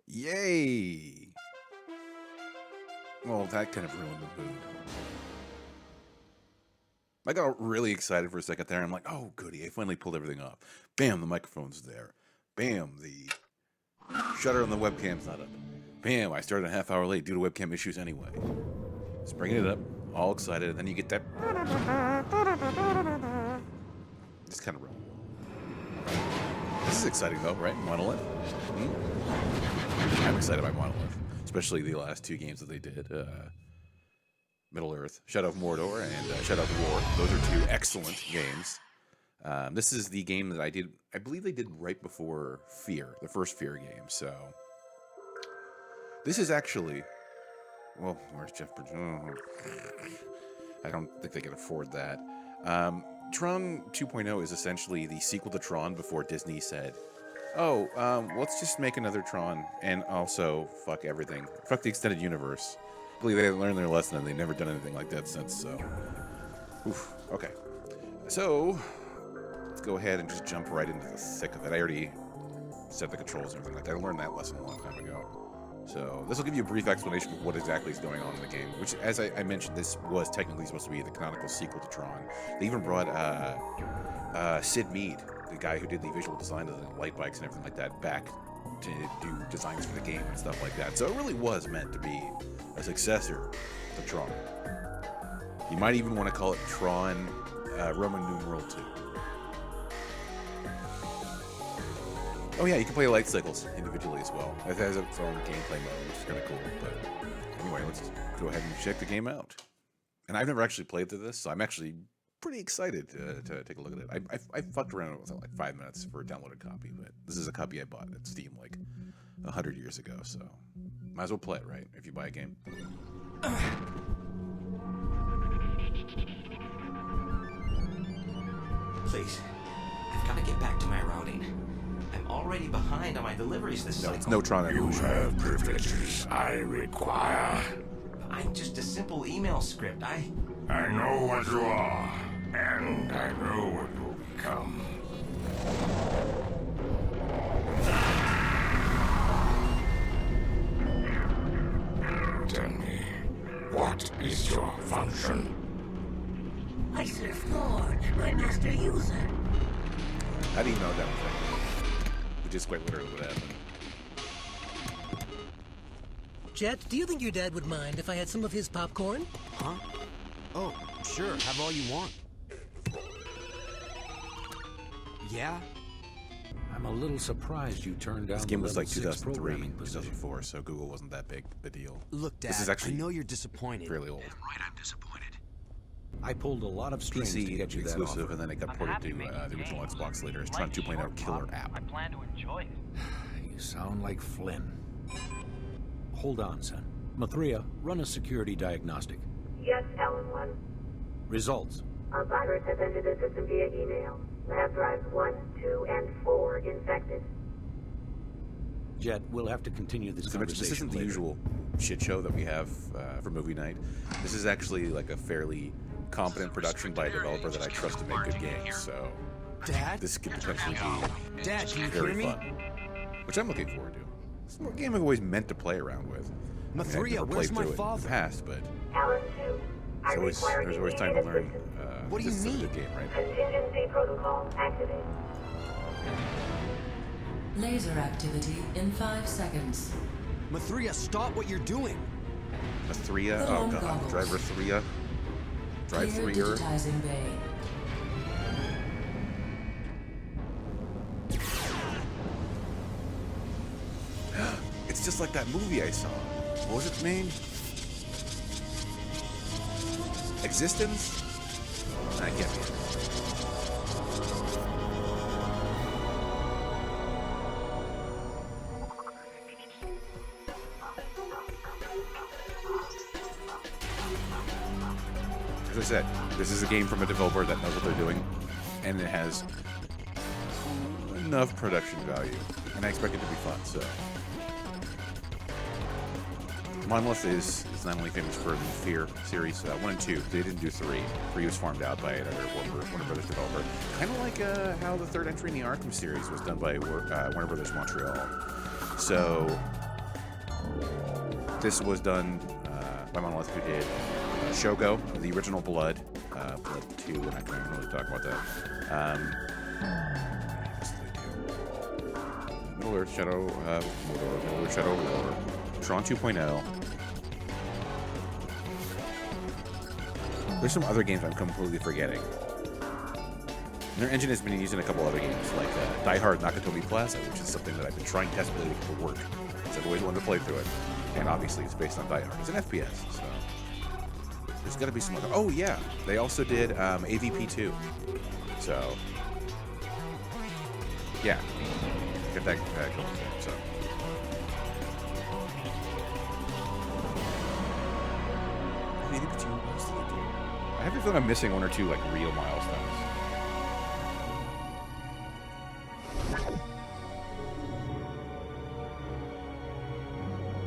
Yay! Well, that kind of ruined the mood. I got really excited for a second there. I'm like, oh, goody. I finally pulled everything off. Bam, the microphone's there. Bam, the shutter on the webcam's not up. Bam, I started a half hour late due to webcam issues anyway. Just bringing it up, all excited, and then you get that. Just kind of ruined. This is exciting, though, right? Monolith? I'm excited by Monolith, especially the last two games that they did. Middle Earth, Shadow of Mordor, and Shadow of War. Those are two excellent games. This is the game that I believe they did right before Fear, the first Fear game. So this is actually, well, where's Jeff Bridges? Oh, I don't think they can afford that. Tron 2.0 is essentially the sequel to Tron before Disney said, oh, let's just make another Tron and also fuck everything. Fuck the extended universe. I believe they learned their lesson and they've never done anything like that since, so. Oof. Okay. So, let's go ahead and just jump right into the thick of it. I already set the controls and everything like that. I learned that lesson a long time ago. So, this will give you a brief explanation of what exactly is going on in the game, which, as I mentioned, this was technically supposed to be the canonical sequel to Tron. They even brought Sid Mead, the guy who did the visual design of the light bikes and everything like that, back to do designs for the game and stuff like that. So it really was meant to be a successor to Tron. You might even want to call it Tron Roman numeral 2. Oh yeah, you can play light cycles individually as well. It has its own gameplay mode, which is kind of cool. But anyway, let's go ahead and check the game out. And I've never actually played through this, so I'm actually pretty excited to take a look at it. I fucked around with it like 5 minutes for a downloaded copy, but this is a copy I bought at Steam like 100 years ago, so might as well play it, right? If you buy a game. Please, I've got to get back to my routing. I'm already behind on my deliveries this cycle. It's no Tron You Evolution. have privileges I require. I'm just a simple email script. I know what you are, and I know what you'll become. Tell me, what is your function? I serve Thor, my master user. How do you know that was that? Which is quite literally what happened. Jet, do you think your dad would mind if I had some of his popcorn? Huh? Oh, sure, have all you want. Yeah? I'm a little surprised you turned down This game the was like level 6 2003, programming position. 2004, so Google wasn't that big a deal. Look, Dad, This is actually I know you're disappointed. fairly old. Right, I'm disappointed. I pulled a lot of strings to PC get you that exclusive, offer. and then it got ported to the original Xbox later as Tron 2.0 killer app. I plan to enjoy it. You sound like Flynn. Hold on, son. Mathria, run a security diagnostic. Yes, Ellen 1. Results. A virus has entered the system via email. Lab drives 1, 2, and 4 infected. Jet, we'll have to continue this So Mitch, conversation this isn't the later. usual shit show that we have for movie night. This is actually like a fairly competent production by a developer that I trust to make good games. So Dad? this could potentially be Dad, can you hear very me? fun, which I'm looking forward to. It's a game I've always meant to play around with. I mean, I've Mathria, never where's played my through it in father? the past, but Alan 2. there's always time to learn. What do you this is a mean? good game, right? Contingency protocol activated. Laser activity in 5 seconds. Mathria, stop what you're doing. Mathria, The oh long god, goggles. Driver Thria. Drive Clear Thria. digitizing bay. It's just like that movie I saw. What was its name? Existence? I can't be. As I said, this is a game from a developer that knows what they're doing, and it has enough production value, and I expect it to be fun, so. Monolith is not only famous for the Fear series 1 and 2. They didn't do 3. 3 was farmed out by another Warner Brothers developer. Kind of like how the third entry in the Arkham series was done by Warner Brothers Montreal. So this was done by Monolith, who did Shogo, the original Blood, Blood 2. We're not going to really talk about that. What else did they do? Middle Earth Shadow, Middle Earth Shadow War, Tron 2.0. There's some other games I'm completely forgetting. And their engine has been used in a couple other games, like Die Hard Nakatomi Plaza, which is something that I've been trying desperately to get to work. Because I've always wanted to play through it. And obviously it's based on Die Hard. It's an FPS, so there's got to be some other. Oh yeah, they also did AVP 2. So yeah, get that going. So. AVP 2, what else did they do? I have a feeling I'm missing one or two like real milestones.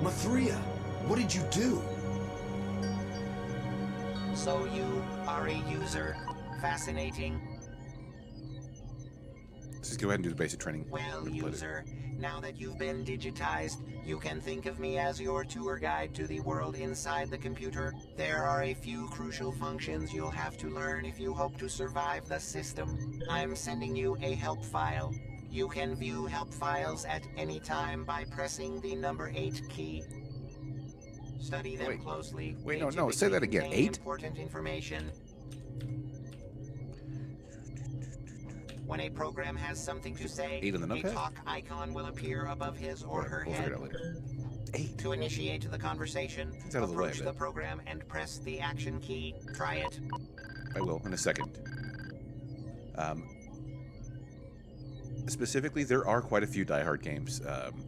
Mathria, what did you do? So you are a user. Fascinating. Let's just go ahead and do the basic training. Well, Let me play it. user, now that you've been digitized, you can think of me as your tour guide to the world inside the computer. There are a few crucial functions you'll have to learn if you hope to survive the system. I'm sending you a help file. You can view help files at any time by pressing the number 8 key. Study them Wait. closely. Wait, They no, say that typically again. contain 8? Important information. When a program has something to say, 8 on the a notepad? talk icon will appear above his or her We'll figure it head. out later. 8. To initiate the conversation, It's out of the way, approach the but- program and press the action key. Try it. I will in a second. Specifically, there are quite a few Die Hard games.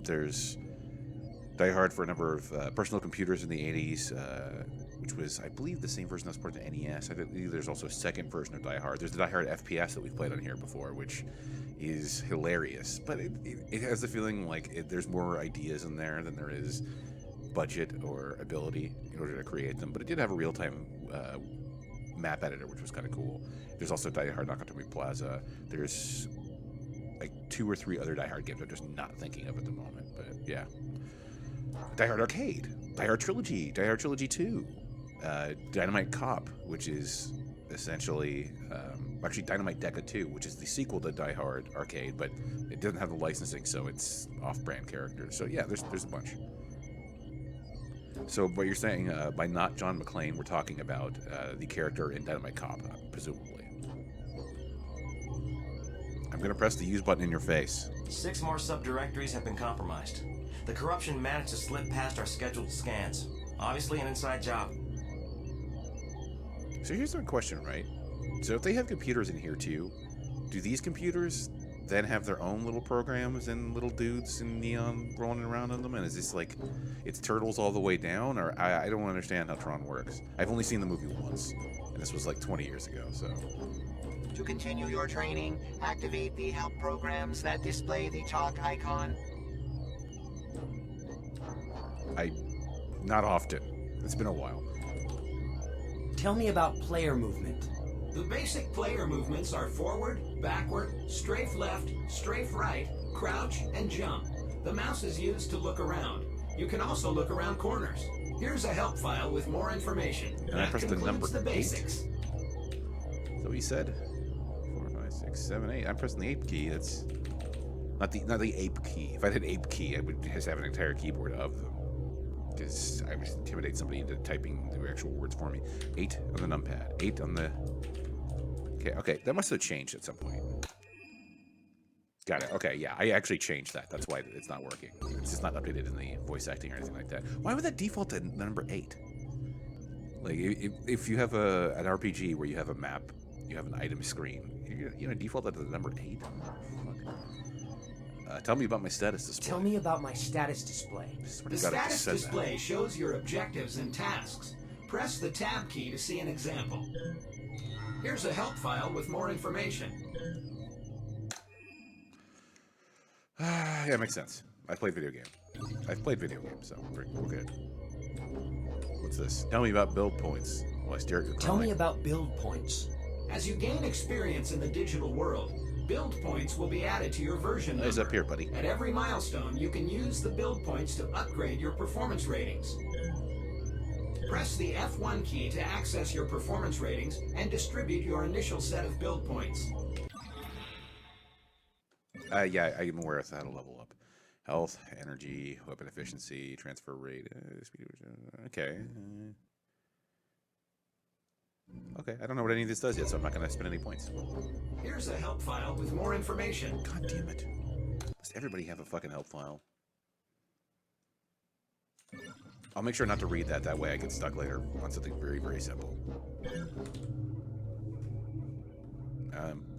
There's Die Hard for a number of personal computers in the 80s, which was, I believe, the same version that was ported to NES. I believe there's also a second version of Die Hard. There's the Die Hard FPS that we've played on here before, which is hilarious. But it has the feeling like there's more ideas in there than there is budget or ability in order to create them, but it did have a real-time map editor, which was kind of cool. There's also Die Hard Nakatomi Plaza. There's like 2 or 3 other Die Hard games I'm just not thinking of at the moment, but yeah. Die Hard Arcade, Die Hard Trilogy, Die Hard Trilogy 2, Dynamite Cop, which is essentially actually Dynamite Deca 2, which is the sequel to Die Hard Arcade, but it doesn't have the licensing, so it's off-brand characters. So yeah, there's a bunch. So what you're saying, by not John McClane, we're talking about the character in Dynamite Cop, presumably. I'm going to press the use button in your face. 6 more subdirectories have been compromised. The corruption managed to slip past our scheduled scans. Obviously an inside job. So here's my question, right? So if they have computers in here too, do these computers then have their own little programs and little dudes in neon rolling around on them? And is this like, it's Turtles all the way down? Or I don't understand how Tron works. I've only seen the movie once, and this was like 20 years ago, so... To continue your training, activate the help programs that display the talk icon. Not often. It's been a while. Tell me about player movement. The basic player movements are forward, backward, strafe left, strafe right, crouch, and jump. The mouse is used to look around. You can also look around corners. Here's a help file with more information. And I pressed the number the 8. basics. So he said 4, 5, 6, 7, 8. I'm pressing the 8 key. That's not the ape key. If I did ape key, I would just have an entire keyboard of them, because I would intimidate somebody into typing the actual words for me. 8 on the numpad. 8 on the... Okay, that must have changed at some point. Got it. Okay, yeah, I actually changed that. That's why it's not working. It's just not updated in the voice acting or anything like that. Why would that default to number 8? Like, if you have an RPG where you have a map, you have an item screen, you're gonna default that to the number 8? Tell me about my status display. Tell me about my status display. The status display shows your objectives and tasks. Press the Tab key to see an example. Here's a help file with more information. Yeah, makes sense. I've played video games, so we're good. What's this? Tell me about build points. Well, I stare at your Tell me about build points. As you gain experience in the digital world, build points will be added to your version number. He's up here, buddy. At every milestone, you can use the build points to upgrade your performance ratings. Press the F1 key to access your performance ratings and distribute your initial set of build points. Yeah, I'm aware of how to level up. Health, energy, weapon efficiency, transfer rate, speed. Okay. Okay, I don't know what any of this does yet, so I'm not going to spend any points. Here's a help file with more information. God damn it. Does everybody have a fucking help file? I'll make sure not to read that. That way I get stuck later on something very, very simple.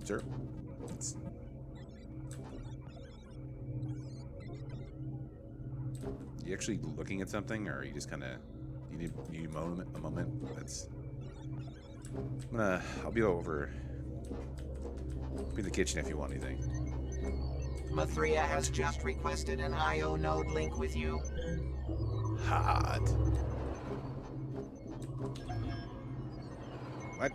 Sir? You actually looking at something, or are you just kind of... You need a moment? That's... I'll be over... Be in the kitchen if you want anything. Mathria has just requested an IO node link with you. Hot. What?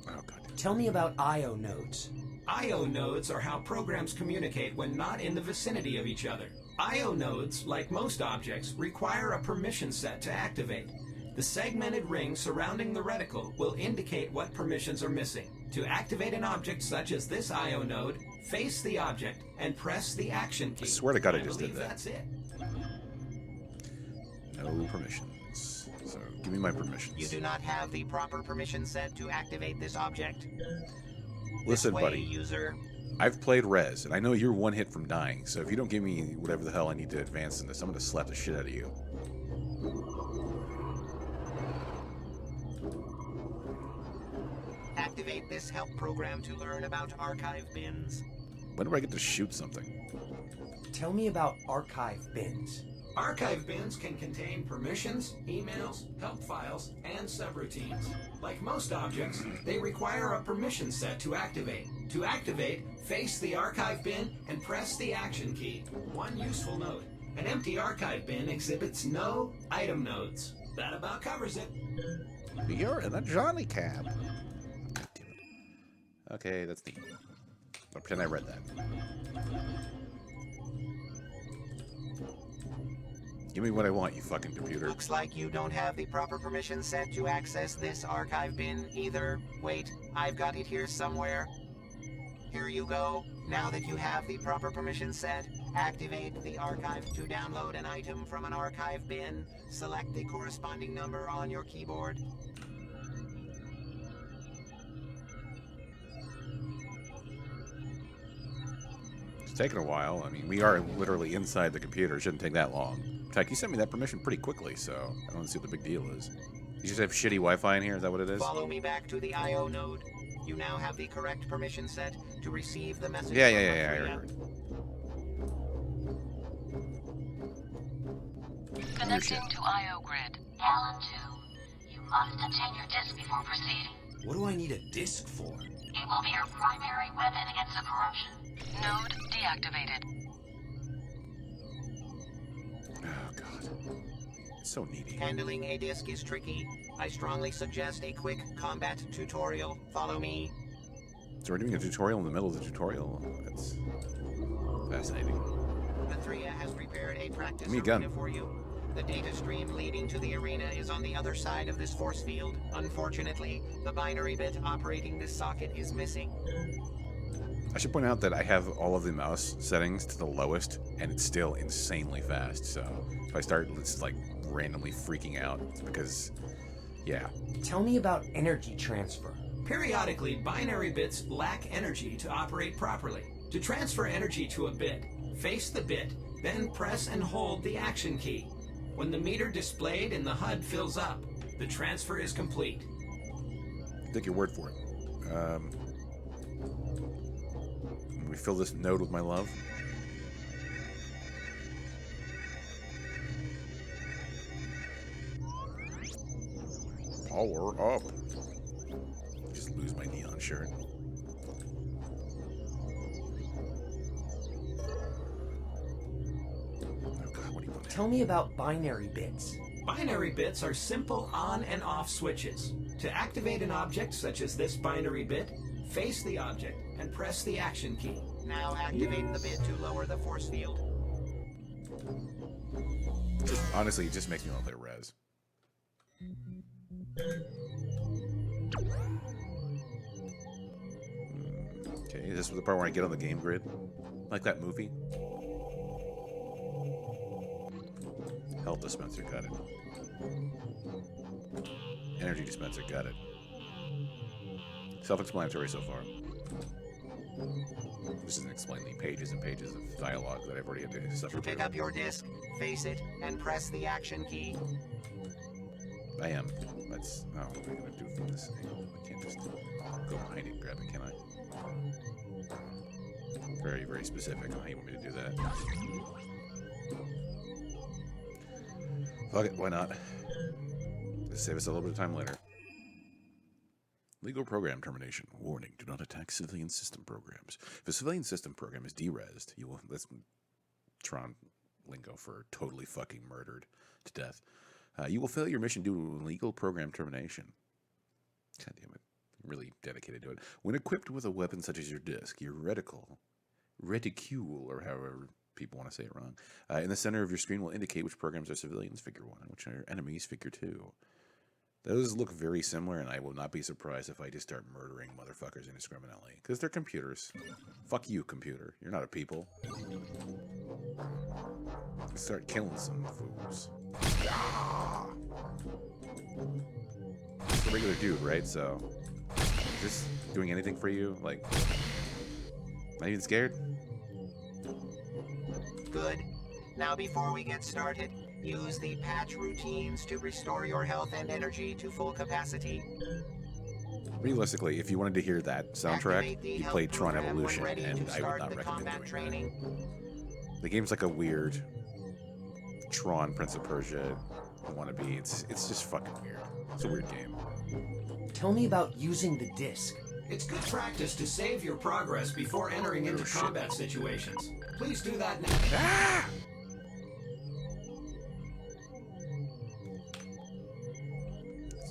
Oh, God. Tell me about IO nodes. IO nodes are how programs communicate when not in the vicinity of each other. IO nodes, like most objects, require a permission set to activate. The segmented ring surrounding the reticle will indicate what permissions are missing. To activate an object such as this IO node, face the object and press the action key. I swear to God I just did that. That's it. No permissions. So, give me my permissions. You do not have the proper permission set to activate this object. Listen, this way, buddy. User. I've played Rez, and I know you're one hit from dying, so if you don't give me whatever the hell I need to advance in this, I'm going to slap the shit out of you. Activate this help program to learn about archive bins. When do I get to shoot something? Tell me about archive bins. Archive bins can contain permissions, emails, help files, and subroutines. Like most objects, they require a permission set to activate. To activate, face the archive bin and press the action key. One useful note, An empty archive bin exhibits no item nodes. That about covers it. You're in a Johnny cab. God damn it. Okay, that's neat. I'll pretend I read that. Give me what I want, you fucking computer. Looks like you don't have the proper permission set to access this archive bin either. Wait, I've got it here somewhere. Here you go. Now that you have the proper permission set, activate the archive to download an item from an archive bin. Select the corresponding number on your keyboard. It's taken a while. I mean, we are literally inside the computer. It shouldn't take that long. In fact, you sent me that permission pretty quickly, so I don't see what the big deal is. You just have shitty Wi-Fi in here? Is that what it is? Follow me back to the I.O. node. You now have the correct permission set to receive the message. Yeah, I heard. Connecting to I.O. grid. Alan 2, you must obtain your disk before proceeding. What do I need a disc for? It will be your primary weapon against the corruption. Node deactivated. Oh, God. It's so needy. Handling a disk is tricky. I strongly suggest a quick combat tutorial. Follow me. So we're doing a tutorial in the middle of the tutorial. That's fascinating. Mathria has prepared a practice Give me a gun. arena for you. The data stream leading to the arena is on the other side of this force field. Unfortunately, the binary bit operating this socket is missing. I should point out that I have all of the mouse settings to the lowest, and it's still insanely fast. So if I start just like randomly freaking out, it's because, yeah. Tell me about energy transfer. Periodically, binary bits lack energy to operate properly. To transfer energy to a bit, face the bit, then press and hold the action key. When the meter displayed in the HUD fills up, the transfer is complete. Take your word for it. We fill this node with my love. Power up. Just lose my neon shirt. Tell me about binary bits. Binary bits are simple on and off switches. To activate an object such as this binary bit, face the object and press the action key. Now activate the bit to lower the force field. Honestly, it just makes me want to play Rez. Okay, is this the part where I get on the game grid? Like that movie? Health dispenser, got it. Energy dispenser, got it. Self-explanatory so far. This doesn't explain the pages and pages of dialogue that I've already had to suffer To through. pick up your disc, face it, and press the action key. I am. That's... Oh, what am I going to do from this angle? I can't just go behind it and grab it, can I? Very, very specific on how you want me to do that. Fuck it, why not? Just save us a little bit of time later. Legal program termination. Warning, do not attack civilian system programs. If a civilian system program is derezzed, you will... That's Tron lingo for totally fucking murdered to death. You will fail your mission due to illegal program termination. God damn it. I'm really dedicated to it. When equipped with a weapon such as your disc, your reticule, or however people want to say it wrong, in the center of your screen will indicate which programs are civilians, figure 1, and which are enemies, figure 2. Those look very similar, and I will not be surprised if I just start murdering motherfuckers indiscriminately. Because they're computers. Fuck you, computer. You're not a people. Start killing some fools. Just a regular dude, right? So, is this doing anything for you? Like, not even scared? Good. Now before we get started, use the patch routines to restore your health and energy to full capacity. Realistically, if you wanted to hear that soundtrack, you played Tron Evolution, and I would not recommend doing that. The game's like a weird Tron Prince of Persia wannabe. It's just fucking weird. It's a weird game. Tell me about using the disc. It's good practice to save your progress before entering into combat situations. Please do that now. Ah!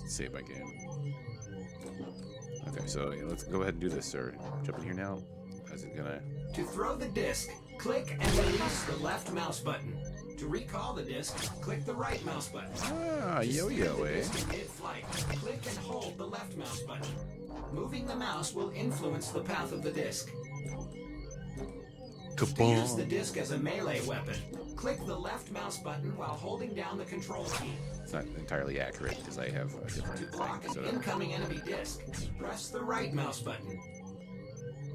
Save by game. Okay, so yeah, let's go ahead and do this, sir. Jump in here now. How's it gonna... To throw the disc, click and release the left mouse button. To recall the disc, click the right mouse button. Ah, To yo-yo, steer the eh? disc in mid-flight, click and hold the left mouse button. Moving the mouse will influence the path of the disc. To use the disc as a melee weapon, click the left mouse button while holding down the control key. It's not entirely accurate because I have a different To block thing. an incoming enemy disc, press the right mouse button.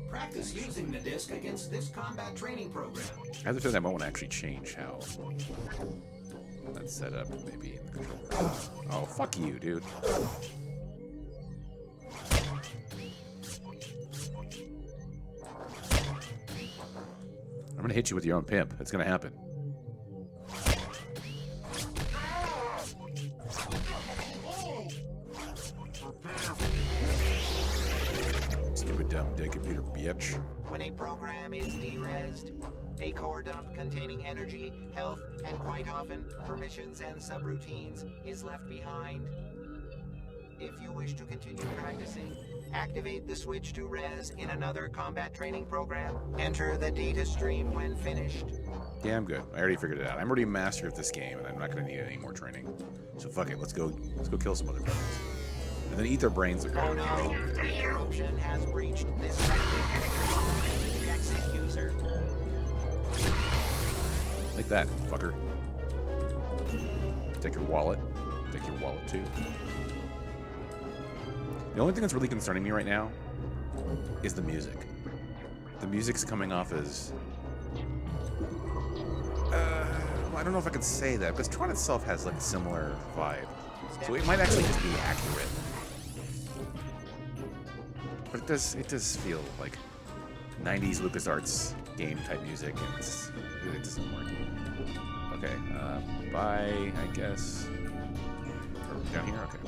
Practice using the disc against this combat training program. I have the feeling I might want to actually change how that's set up, maybe in the controller. Oh, fuck you, dude. I'm gonna hit you with your own pimp. It's gonna happen. Stupid dumb dead computer bitch. When a program is derezzed, a core dump containing energy, health, and quite often permissions and subroutines is left behind. If you wish to continue practicing, activate the switch to res in another combat training program. Enter the data stream when finished. Yeah, I'm good. I already figured it out. I'm already a master of this game, and I'm not gonna need any more training. So fuck it. Let's go kill some motherfuckers, and then eat their brains. Oh no, the eruption has breached this exit user. Like that, fucker. Take your wallet. Take your wallet too. The only thing that's really concerning me right now is the music. The music's coming off as... I don't know if I can say that, because Tron itself has like a similar vibe. So it might actually just be accurate. But it does feel like 90s LucasArts game type music, and it doesn't work. Okay, bye, I guess. Or down here? Okay.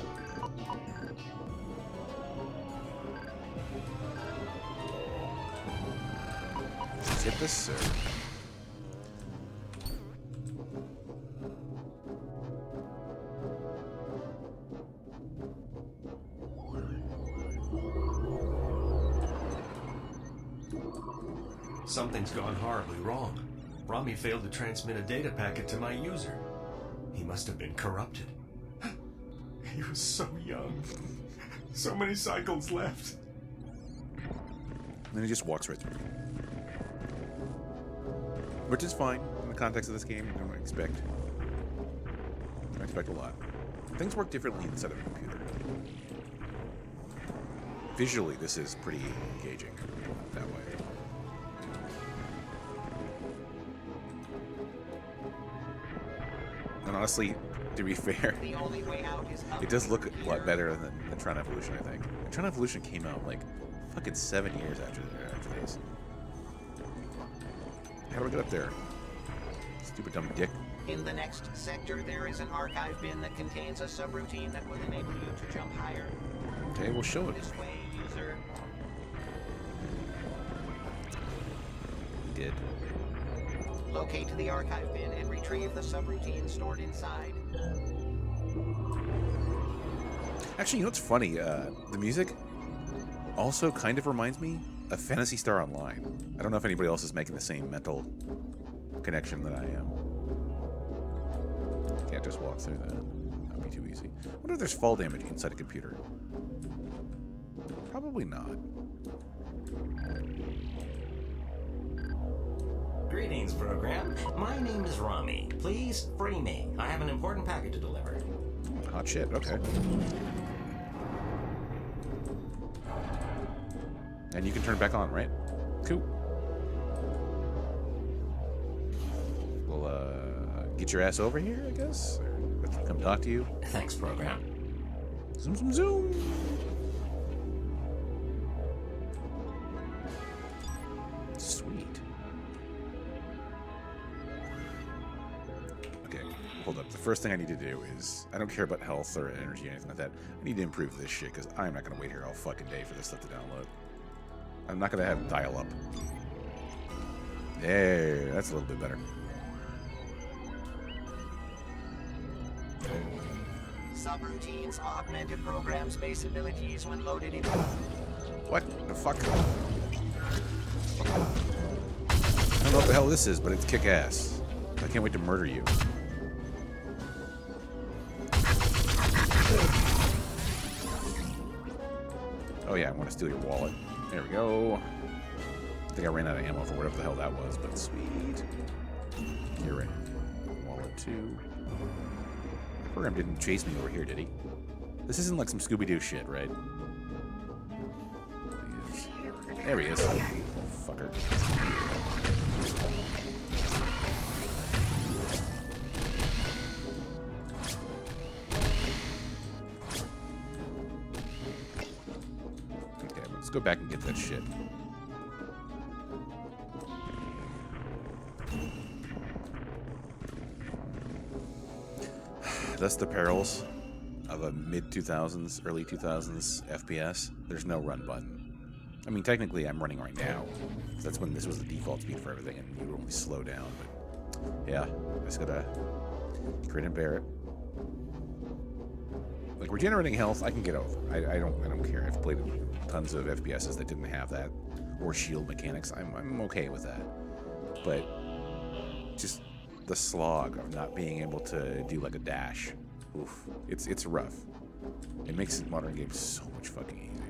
Let's hit this, sir. Something's gone horribly wrong. Rami failed to transmit a data packet to my user. He must have been corrupted. He was so young. So many cycles left. And then he just walks right through. Which is fine in the context of this game. I don't expect a lot. Things work differently inside of a computer. Visually, this is pretty engaging that way. And honestly, to be fair, it does look a lot better than Tron Evolution, I think. And Tron Evolution came out like fucking 7 years after this. How do I get up there? Stupid dumb dick. In the next sector, there is an archive bin that contains a subroutine that will enable you to jump higher. Okay, we'll show it. This way, user. We did. Locate the archive bin and retrieve the subroutine stored inside. Actually, you know what's funny? The music also kind of reminds me of Phantasy Star Online. I don't know if anybody else is making the same mental connection that I am. Can't just walk through that. That'd be too easy. I wonder if there's fall damage inside a computer. Probably not. Greetings, program. My name is Rami. Please free me. I have an important packet to deliver. Hot shit, okay. And you can turn it back on, right? Cool. We'll, get your ass over here, I guess? Or come talk to you? Thanks, program. Zoom, zoom, zoom! Sweet. Okay, hold up. The first thing I need to do is... I don't care about health or energy or anything like that. I need to improve this shit, because I'm not going to wait here all fucking day for this stuff to download. I'm not going to have dial-up. Hey, that's a little bit better. Subroutines augment a program's base abilities when loaded into... What the fuck? I don't know what the hell this is, but it's kick-ass. I can't wait to murder you. Oh yeah, I want to steal your wallet. There we go. I think I ran out of ammo for whatever the hell that was, but sweet. You're right. Wallet 2. The program didn't chase me over here, did he? This isn't like some Scooby-Doo shit, right? There he is. Fucker. Okay, let's go back and get that shit. That's the perils of a mid-2000s, early 2000s FPS. There's no run button. I mean, technically, I'm running right now. That's when this was the default speed for everything, and you would only slow down. But yeah, I just gotta grin and bear it. Like regenerating health, I can get over. I don't care. I've played tons of FPSs that didn't have that, or shield mechanics. I'm okay with that. But just the slog of not being able to do like a dash, oof, it's rough. It makes modern games so much fucking easier.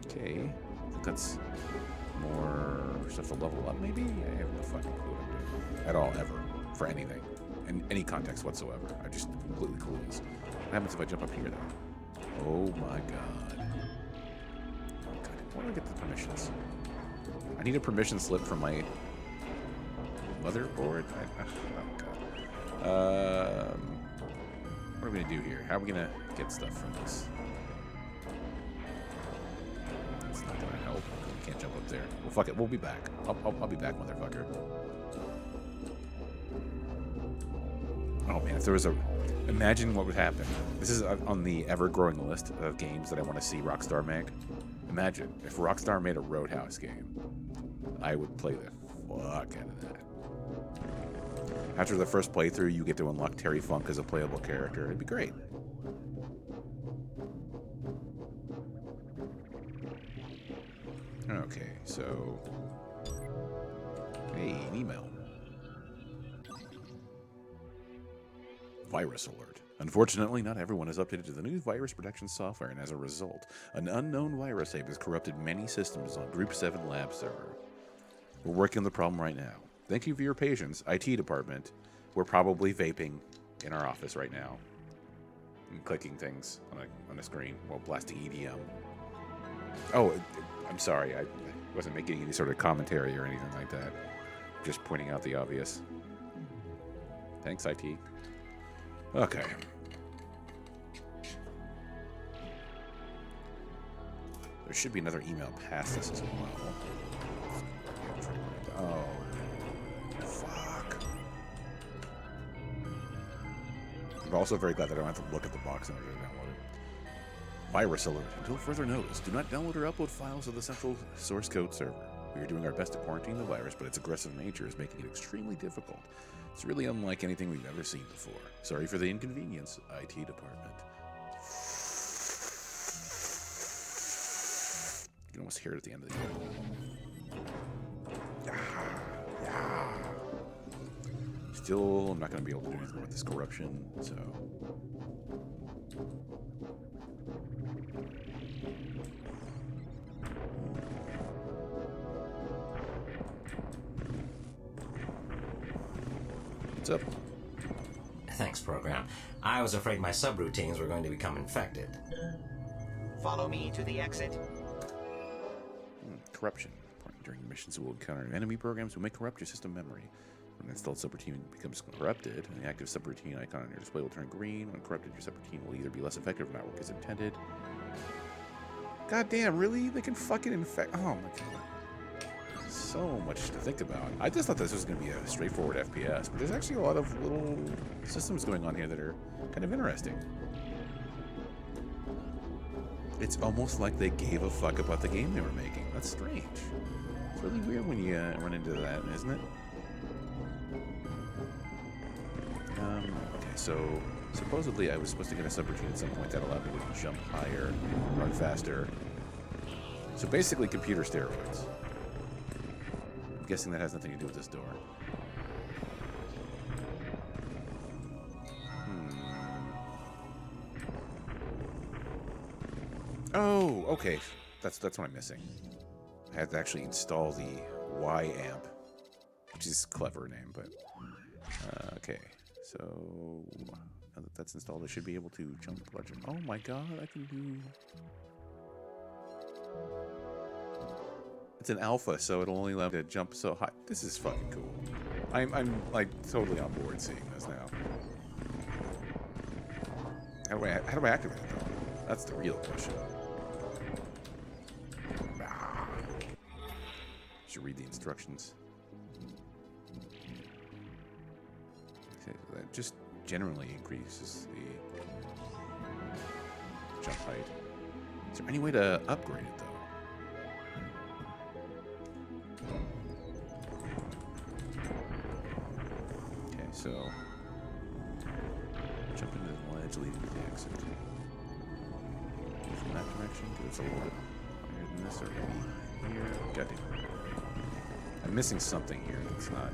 Okay, I think that's more stuff to level up, maybe? I have no fucking clue what I'm doing. At all, ever. For anything. In any context whatsoever. I'm just completely clueless. What happens if I jump up here, though? Oh my god. Oh god, where do I get the permissions? I need a permission slip from my motherboard? Oh god. What are we gonna do here? How are we gonna get stuff from this? Not gonna help. You can't jump up there. Well, fuck it. We'll be back. I'll be back, motherfucker. Oh man, if there was a... Imagine what would happen. This is on the ever-growing list of games that I want to see Rockstar make. Imagine if Rockstar made a Roadhouse game. I would play the fuck out of that. After the first playthrough, you get to unlock Terry Funk as a playable character. It'd be great. Okay, so... Hey, an email. Virus alert. Unfortunately, not everyone is updated to the new virus protection software, and as a result, an unknown virus ape has corrupted many systems on Group 7 lab server. We're working on the problem right now. Thank you for your patience, IT department. We're probably vaping in our office right now. And clicking things on a screen while blasting EDM. Oh, I'm sorry. I wasn't making any sort of commentary or anything like that. Just pointing out the obvious. Thanks, IT. Okay. There should be another email past this as well. Oh. Fuck. I'm also very glad that I don't have to look at the box in order to download it. Virus alert. Until further notice, do not download or upload files to the central source code server. We are doing our best to quarantine the virus, but its aggressive nature is making it extremely difficult. It's really unlike anything we've ever seen before. Sorry for the inconvenience, IT department. You can almost hear it at the end of the game. Yeah. Still, I'm not going to be able to do anything with this corruption, so... What's up? Thanks, program. I was afraid my subroutines were going to become infected. Follow me to the exit. Corruption. During missions, we'll encounter enemy programs who may corrupt your system memory. When an installed subroutine becomes corrupted, the active subroutine icon on your display will turn green. When corrupted, your subroutine will either be less effective or not work as intended. God damn, really? They can fucking infect... Oh my god. So much to think about. I just thought this was going to be a straightforward FPS, but there's actually a lot of little systems going on here that are kind of interesting. It's almost like they gave a fuck about the game they were making. That's strange. It's really weird when you run into that, isn't it? Okay. so supposedly I was supposed to get a subroutine at some point that allowed me to jump higher, run faster. So basically computer steroids. I'm guessing that has nothing to do with this door. Oh, okay. That's what I'm missing. I had to actually install the Y amp, which is a clever name, but okay. So now that that's installed, I should be able to jump larger. Oh my god, I can do. It's an alpha, so it'll only allow me to jump so high. This is fucking cool. I'm like totally on board seeing this now. How do I activate it though? That's the real question. Should read the instructions. Okay, that just generally increases the jump height. Is there any way to upgrade it though? Okay, so jump into the ledge leading to the exit. From that direction, because it's a little bit higher than this, or maybe here. Got it. I'm missing something here that's not.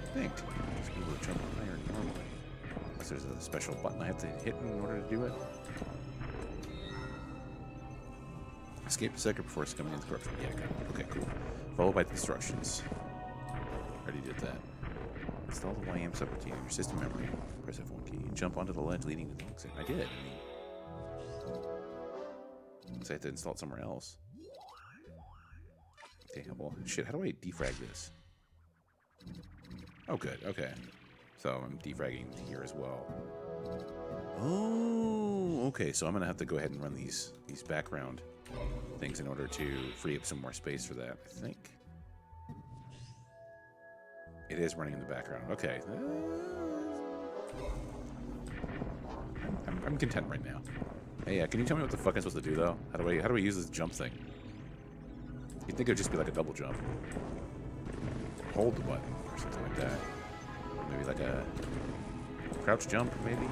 I think I should be able to jump higher normally. Unless there's a special button I have to hit in order to do it. Escape the sector before succumbing into corruption. Yeah, got it. Okay, cool. Followed by the instructions. Already did that. Install the YM subroutine in your system memory. Press F1 key and jump onto the ledge leading to the exit. I did. So I have to install it somewhere else. Okay, well, shit, how do I defrag this? Oh, good, okay. So I'm defragging here as well. Oh, okay, so I'm gonna have to go ahead and run these background things in order to free up some more space for that, I think. It is running in the background, okay. I'm content right now. Hey, can you tell me what the fuck I'm supposed to do though? How do I use this jump thing? You'd think it'd just be like a double jump. Hold the button or something like that. Maybe like a crouch jump, maybe?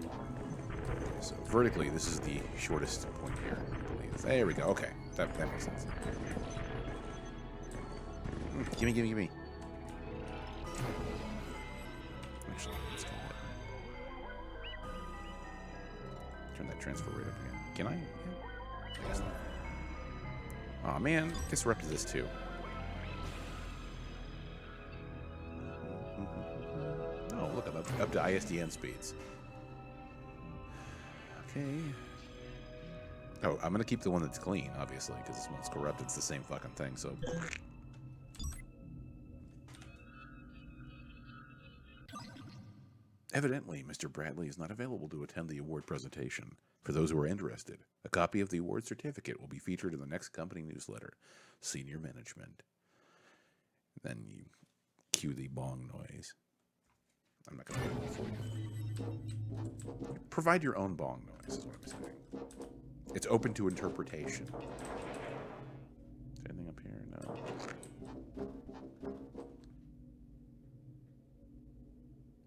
Okay, so vertically, this is the shortest point here, I believe. There we go, okay. That makes sense. Gimme, gimme, gimme. Actually, let's go ahead. Turn that transfer rate up again. Can I? Yeah. I guess not. Aw, man. Guess we're up to this too. Oh, look, up to ISDN speeds. Okay. Oh, I'm going to keep the one that's clean, obviously, because this one's corrupt. It's the same fucking thing, so... Evidently, Mr. Bradley is not available to attend the award presentation. For those who are interested, a copy of the award certificate will be featured in the next company newsletter, Senior Management. Then you cue the bong noise. I'm not going to do it for you. Provide your own bong noise, is what I'm saying. It's open to interpretation. Is there anything up here? No.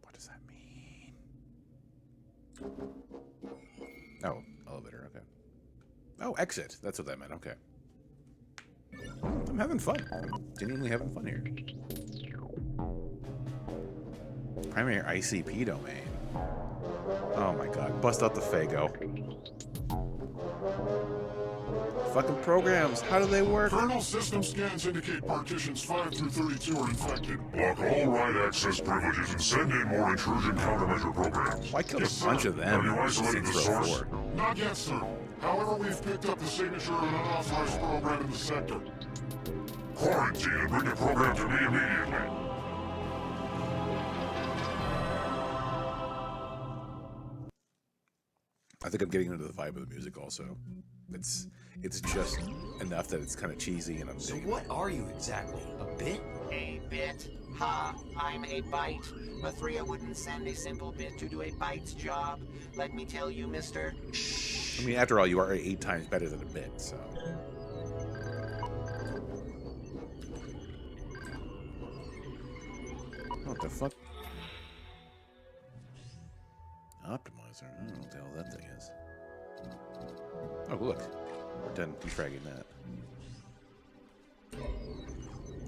What does that mean? Oh, elevator, okay. Oh, exit. That's what that meant, okay. I'm having fun. I'm genuinely having fun here. Primary ICP domain. Oh my god. Bust out the Fago. Fucking programs. How do they work? Kernel system scans indicate partitions 5 through 32 are infected. Block all write access privileges and send in more intrusion countermeasure programs. Why killed a bunch of them? Have you isolated the source? 4. Not yet, sir. However, we've picked up the signature of an unauthorized program in the sector. Quarantine and bring the program to me immediately. I think I'm getting into the vibe of the music also. It's just enough that it's kind of cheesy and I'm So digging what it. are you exactly? A bit? A bit? Ha! I'm a bite. Mithria wouldn't send a simple bit to do a bite's job. Let me tell you, mister. I mean, after all, you are 8 times better than a bit, so... What the fuck? Optimizer. I don't know what the hell that thing is. Oh, look. We're done defragging that. I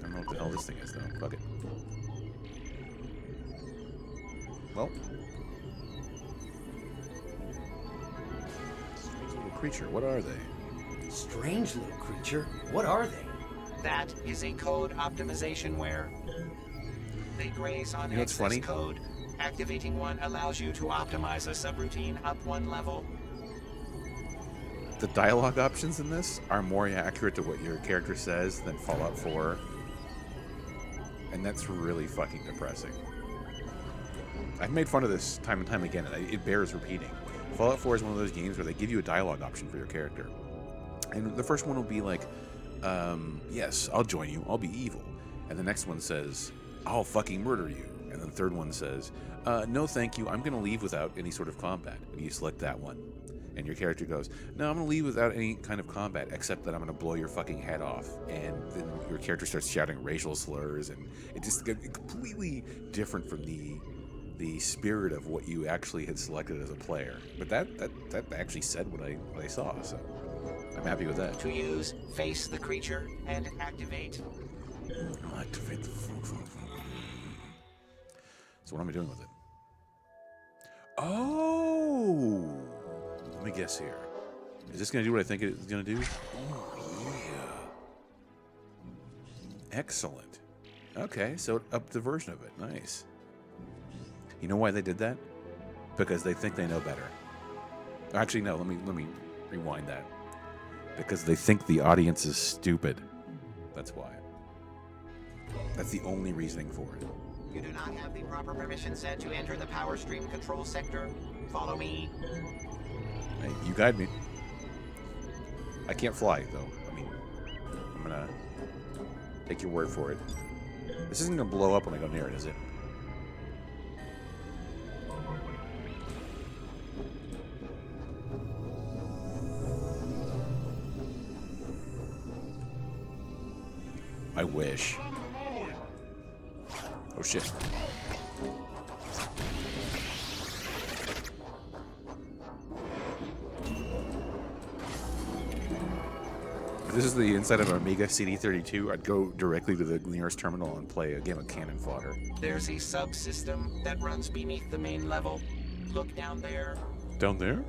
don't know what the hell this thing is, though. Fuck it. Well. Strange little creature. What are they? Strange little creature? What are they? That is a code optimizationware. They graze on what's excess funny? code. Activating one allows you to optimize a subroutine up one level. The dialogue options in this are more accurate to what your character says than Fallout 4. And that's really fucking depressing. I've made fun of this time and time again, and it bears repeating. Fallout 4 is one of those games where they give you a dialogue option for your character. And the first one will be like, yes, I'll join you, I'll be evil. And the next one says, I'll fucking murder you. And then the third one says, no thank you, I'm going to leave without any sort of combat. And you select that one. And your character goes, no, I'm going to leave without any kind of combat, except that I'm going to blow your fucking head off. And then your character starts shouting racial slurs, and it just gets completely different from the spirit of what you actually had selected as a player. But that actually said what I saw, so I'm happy with that. To use, face the creature and activate. I'll activate the... So what am I doing with it? Oh! Let me guess here. Is this going to do what I think it's going to do? Oh, yeah. Excellent. Okay, so it upped the version of it. Nice. You know why they did that? Because they think they know better. Actually, no, let me rewind that. Because they think the audience is stupid. That's why. That's the only reasoning for it. You do not have the proper permission set to enter the power stream control sector. Follow me. Hey, you guide me. I can't fly, though. I mean, I'm gonna take your word for it. This isn't gonna blow up when I go near it, is it? I wish. Oh shit. If this is the inside of an Amiga CD32, I'd go directly to the nearest terminal and play a game of cannon fodder. There's a subsystem that runs beneath the main level. Look down there. Down there?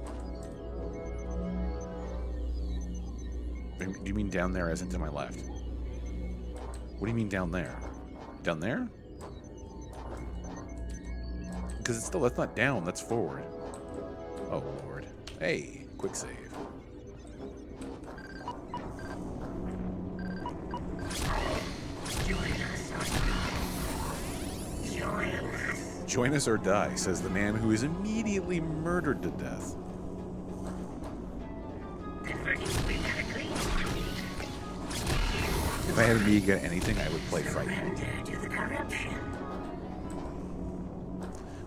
Do you mean down there as in to my left? What do you mean down there? Down there? Because it's still, that's not down, that's forward. Oh, Lord. Hey, quick save. Join us or die, says the man who is immediately murdered to death. If I had Amiga anything, I would play Fight.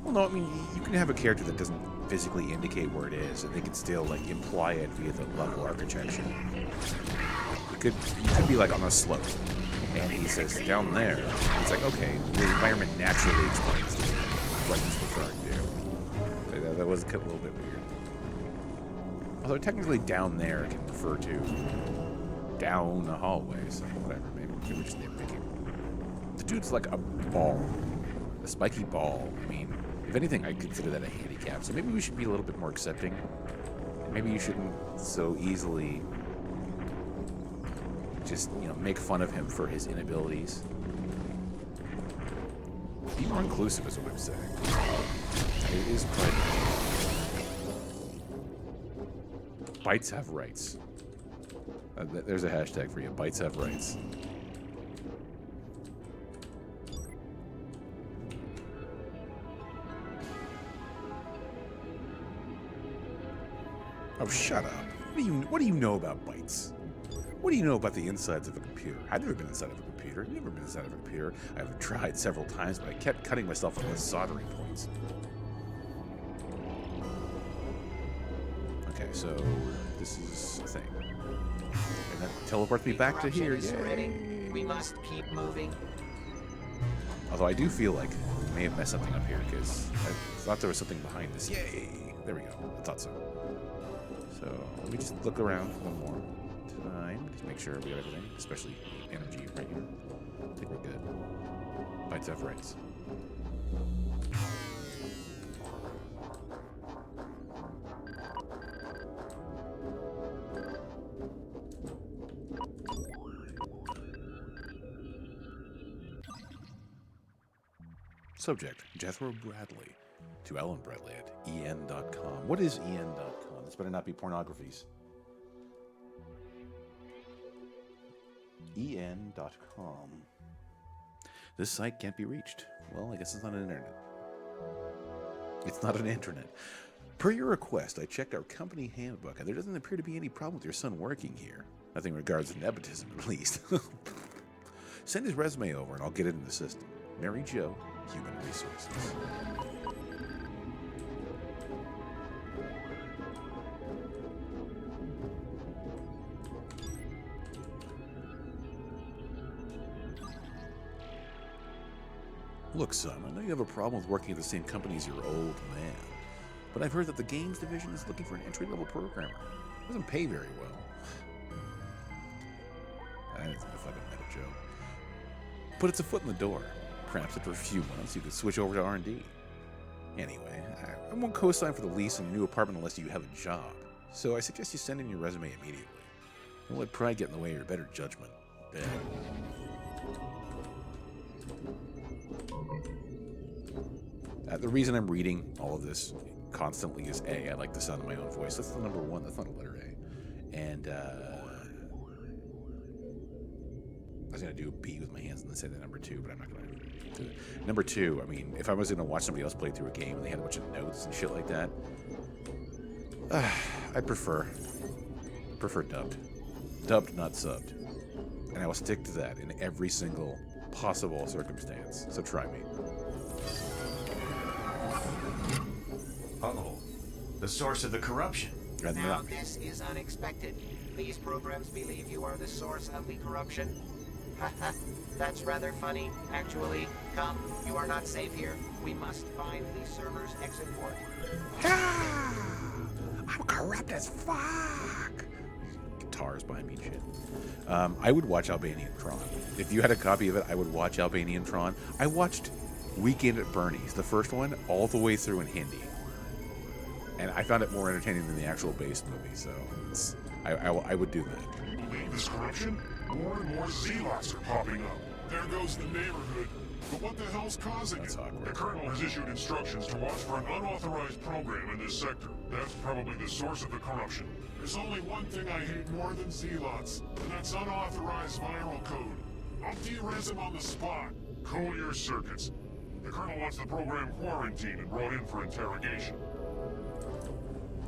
Well, no, I mean, you can have a character that doesn't physically indicate where it is, and they can still, like, imply it via the level architecture. You could be, like, on a slope, and he says, down there. It's like, okay, the environment naturally explains to you what he's referring to. That was a little bit weird. Although, technically, down there can refer to down a hallway, so whatever, maybe we're just nitpicking. The dude's like a ball. A spiky ball. I mean, if anything, I'd consider that a handicap, so maybe we should be a little bit more accepting. Maybe you shouldn't so easily just, you know, make fun of him for his inabilities. Be more inclusive is what I'm saying. It is quite... Bytes have rights. There's a hashtag for you. Bytes have rights. Oh, shut up. What do you know about bytes? What do you know about the insides of a computer? I've never been inside of a computer. I've never been inside of a computer. I've tried several times, but I kept cutting myself on the soldering points. Okay, so this is a thing. And that teleports me back to here. Yay. We must keep moving. Although I do feel like we may have messed something up here because I thought there was something behind this. Yay! There we go. I thought so. So let me just look around one more time. Just make sure we got everything, especially energy right here. I think we're good. Bites have rights. Subject, Jethro Bradley. To Ellen Bradley at en.com. What is en.com? This better not be pornographies. en.com. This site can't be reached. Well, I guess it's not an internet. It's not an internet. Per your request, I checked our company handbook, and there doesn't appear to be any problem with your son working here. Nothing in regards to nepotism, at least. Send his resume over, and I'll get it in the system. Mary Jo, Human Resources. Look, son, I know you have a problem with working at the same company as your old man, but I've heard that the games division is looking for an entry-level programmer. It doesn't pay very well. I didn't think if I could meta joke. But it's a foot in the door. Perhaps after a few months, you could switch over to R&D. Anyway, I won't co-sign for the lease in your new apartment unless you have a job. So I suggest you send in your resume immediately. Don't let pride get in the way of your better judgment. Dad. The reason I'm reading all of this constantly is A, I like the sound of my own voice. That's the number one. That's not a letter A. And I was going to do a B with my hands and then say the number 2, but I'm not going to do it. Number 2, I mean, if I was going to watch somebody else play through a game and they had a bunch of notes and shit like that, I prefer dubbed. Dubbed, not subbed. And I will stick to that in every single possible circumstance. So try me. Uh-oh. The source of the corruption. Now, this is unexpected. These programs believe you are the source of the corruption. Haha, that's rather funny, actually. Come, you are not safe here. We must find the server's exit port. I'm corrupt as fuck! Guitars behind me and shit. I would watch Albanian Tron. If you had a copy of it, I would watch Albanian Tron. I watched Weekend at Bernie's, the first one, all the way through in Hindi. And I found it more entertaining than the actual base movie, so I would do that. You believe this corruption? More and more zealots are popping up. There goes the neighborhood. But what the hell's causing it? Awkward. The Colonel has issued instructions to watch for an unauthorized program in this sector. That's probably the source of the corruption. There's only one thing I hate more than zealots, and that's unauthorized viral code. I'll de-res him on the spot. Cool your circuits. The Colonel wants the program quarantined and brought in for interrogation.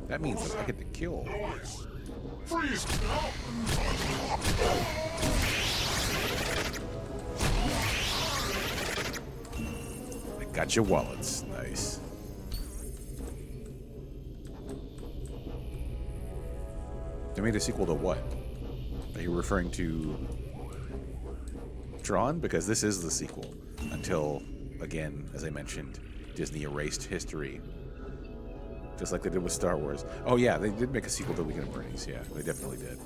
That means that I get to kill. Noise! Freeze! I got your wallets. Nice. They made a sequel to what? Are you referring to Tron? Because this is the sequel. Until, again, as I mentioned, Disney erased history. Just like they did with Star Wars. Oh yeah, they did make a sequel to Weekend at Bernie's. Yeah, they definitely did.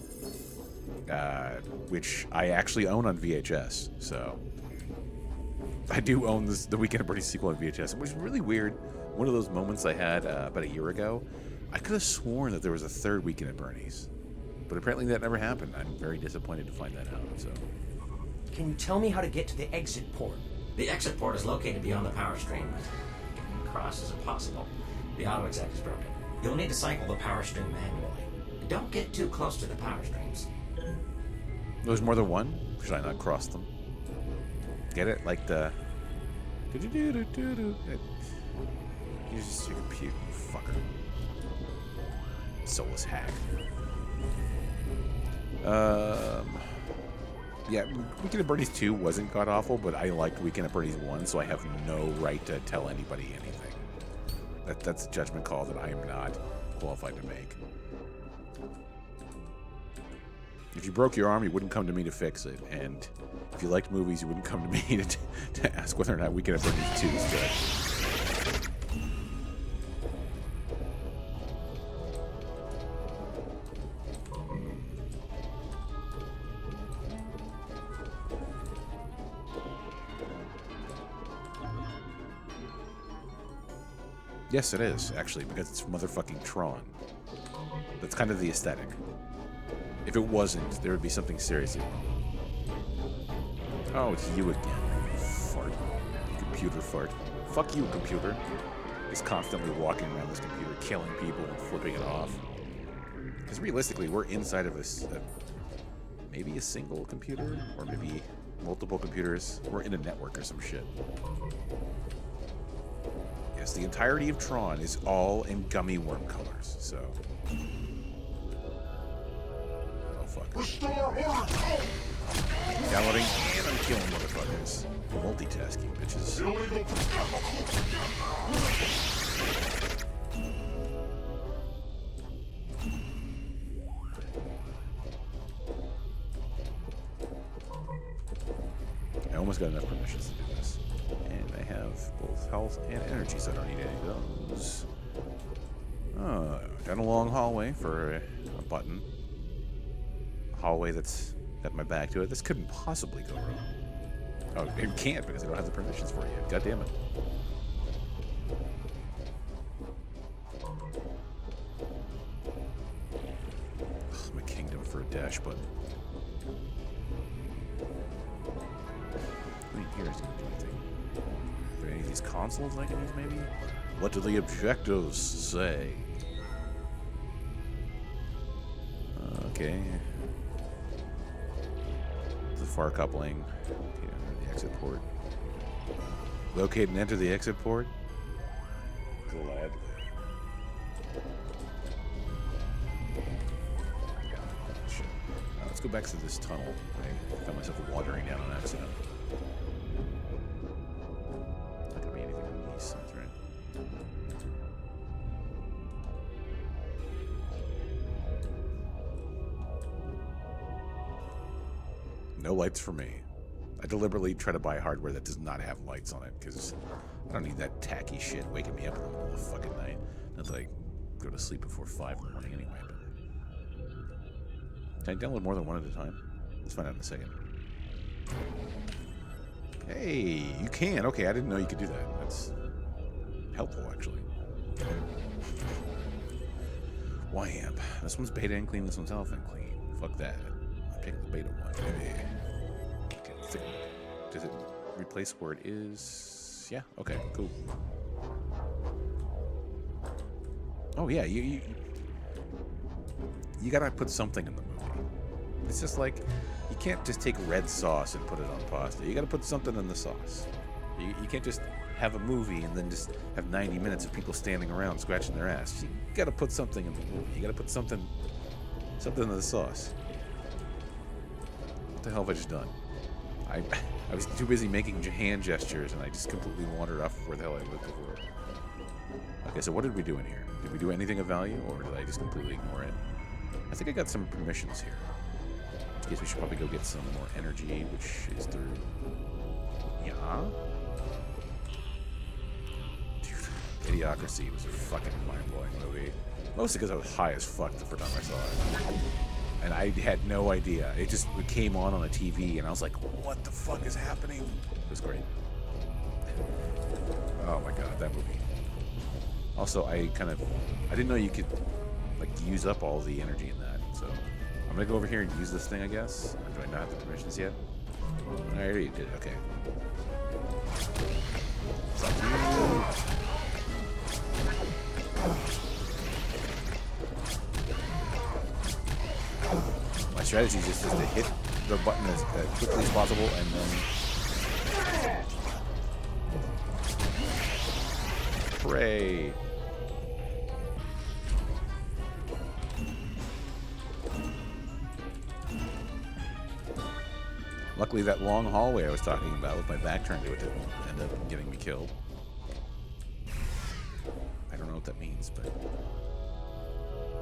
Which I actually own on VHS. So I do own the Weekend at Bernie's sequel on VHS, which is really weird. One of those moments I had about a year ago. I could have sworn that there was a third Weekend at Bernie's, but apparently that never happened. I'm very disappointed to find that out. So, Can you tell me how to get to the exit port? The exit port is located beyond the power stream. Getting across is impossible. The auto exec is broken. You'll need to cycle the power stream manually. Don't get too close to the power streams. there's more than one? Should I not cross them? Get it? Like the... You just you compute, you fucker. Soulless hack. Yeah, Weekend at Bernie's 2 wasn't god-awful, but I liked Weekend at Bernie's 1, so I have no right to tell anybody anything. That's a judgment call that I am not qualified to make. If you broke your arm, you wouldn't come to me to fix it, and If you liked movies, you wouldn't come to me to ask whether or not Weekend at Bernie's 2 is good. Yes, it is, actually, because it's motherfucking Tron. That's kind of the aesthetic. If it wasn't, there would be something seriously wrong. Oh, it's you again. You fart. Computer fart. Fuck you, computer. He's constantly walking around this computer, killing people and flipping it off. Because realistically, we're inside of maybe a single computer, or maybe multiple computers. We're in a network or some shit. Yes, the entirety of Tron is all in gummy worm colors, so... Oh, fuck. Downloading and I'm killing motherfuckers. Multitasking, bitches. I almost got enough permissions to do this. And I have both health and energy, so I don't need any of those. Down a long hallway for a button. Hallway that's got my back to it. This couldn't possibly go wrong. Oh, it can't because I don't have the permissions for it yet. God damn it. Ugh, my kingdom for a dash button. Wait, here is going to do anything. Are there any of these consoles I can use, maybe? What do the objectives say? Okay. The far coupling. Okay, the exit port. Locate and enter the exit port. Gladly. Shit. Let's go back to this tunnel. I found myself wandering down on accident. Not gonna be anything on these sides, right? No lights for me. I deliberately try to buy hardware that does not have lights on it, because I don't need that tacky shit waking me up in the middle of the fucking night. Not that I go to sleep before 5 in the morning anyway, but... Can I download more than one at a time? Let's find out in a second. Hey, you can. Okay, I didn't know you could do that. That's helpful, actually. YAMP. This one's beta and clean, this one's alpha and clean. Fuck that. I'm taking the beta one, baby. Does it replace where it is? Yeah. Okay. Cool. Oh yeah. You gotta put something in the movie. It's just like you can't just take red sauce and put it on pasta. You gotta put something in the sauce. You can't just have a movie and then just have 90 minutes of people standing around scratching their ass. You gotta put something in the movie. You gotta put something in the sauce. What the hell have I just done? I was too busy making hand gestures, and I just completely wandered off where the hell I looked before. Okay, so what did we do in here? Did we do anything of value, or did I just completely ignore it? I think I got some permissions here. In case we should probably go get some more energy, which is through... Yeah? Dude, Idiocracy was a fucking mind-blowing movie. Mostly because I was high as fuck the first time I saw it. And I had no idea. It just came on a TV, and I was like, what the fuck is happening? It was great. Oh my god, that movie. Also, I didn't know you could, like, use up all the energy in that, so I'm gonna go over here and use this thing, I guess. Or do I not have the permissions yet? I already did, okay. Fuck you. My strategy just is to hit the button as quickly as possible and then pray. Luckily, that long hallway I was talking about with my back turned to it didn't end up getting me killed. I don't know what that means, but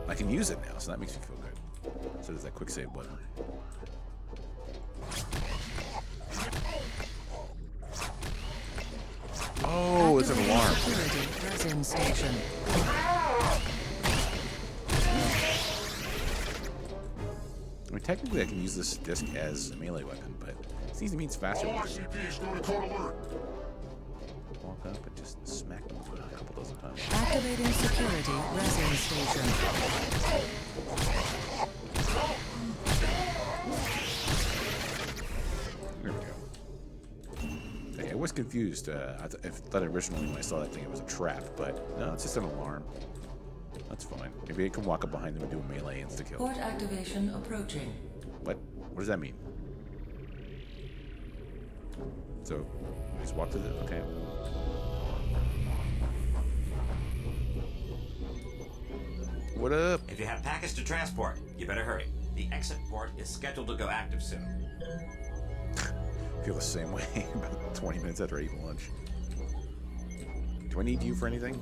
I can use it now, so that makes me feel good. So there's that quick save button. it's an alarm. Security resin station. I mean, technically I can use this disc as a melee weapon, but it seems to me it's faster. All ICPs go to code alert. Walk up and just smack them a couple dozen times. Activating security resin station. There we go. Okay, I was confused. I thought originally when I saw that thing it was a trap, but no, it's just an alarm. That's fine. Maybe I can walk up behind them and do a melee insta-kill. Port activation approaching. What? What does that mean? So, I just walk to the... Okay. What up? If you have packets to transport, you better hurry. The exit port is scheduled to go active soon. I feel the same way about 20 minutes after I eat lunch. Do I need you for anything?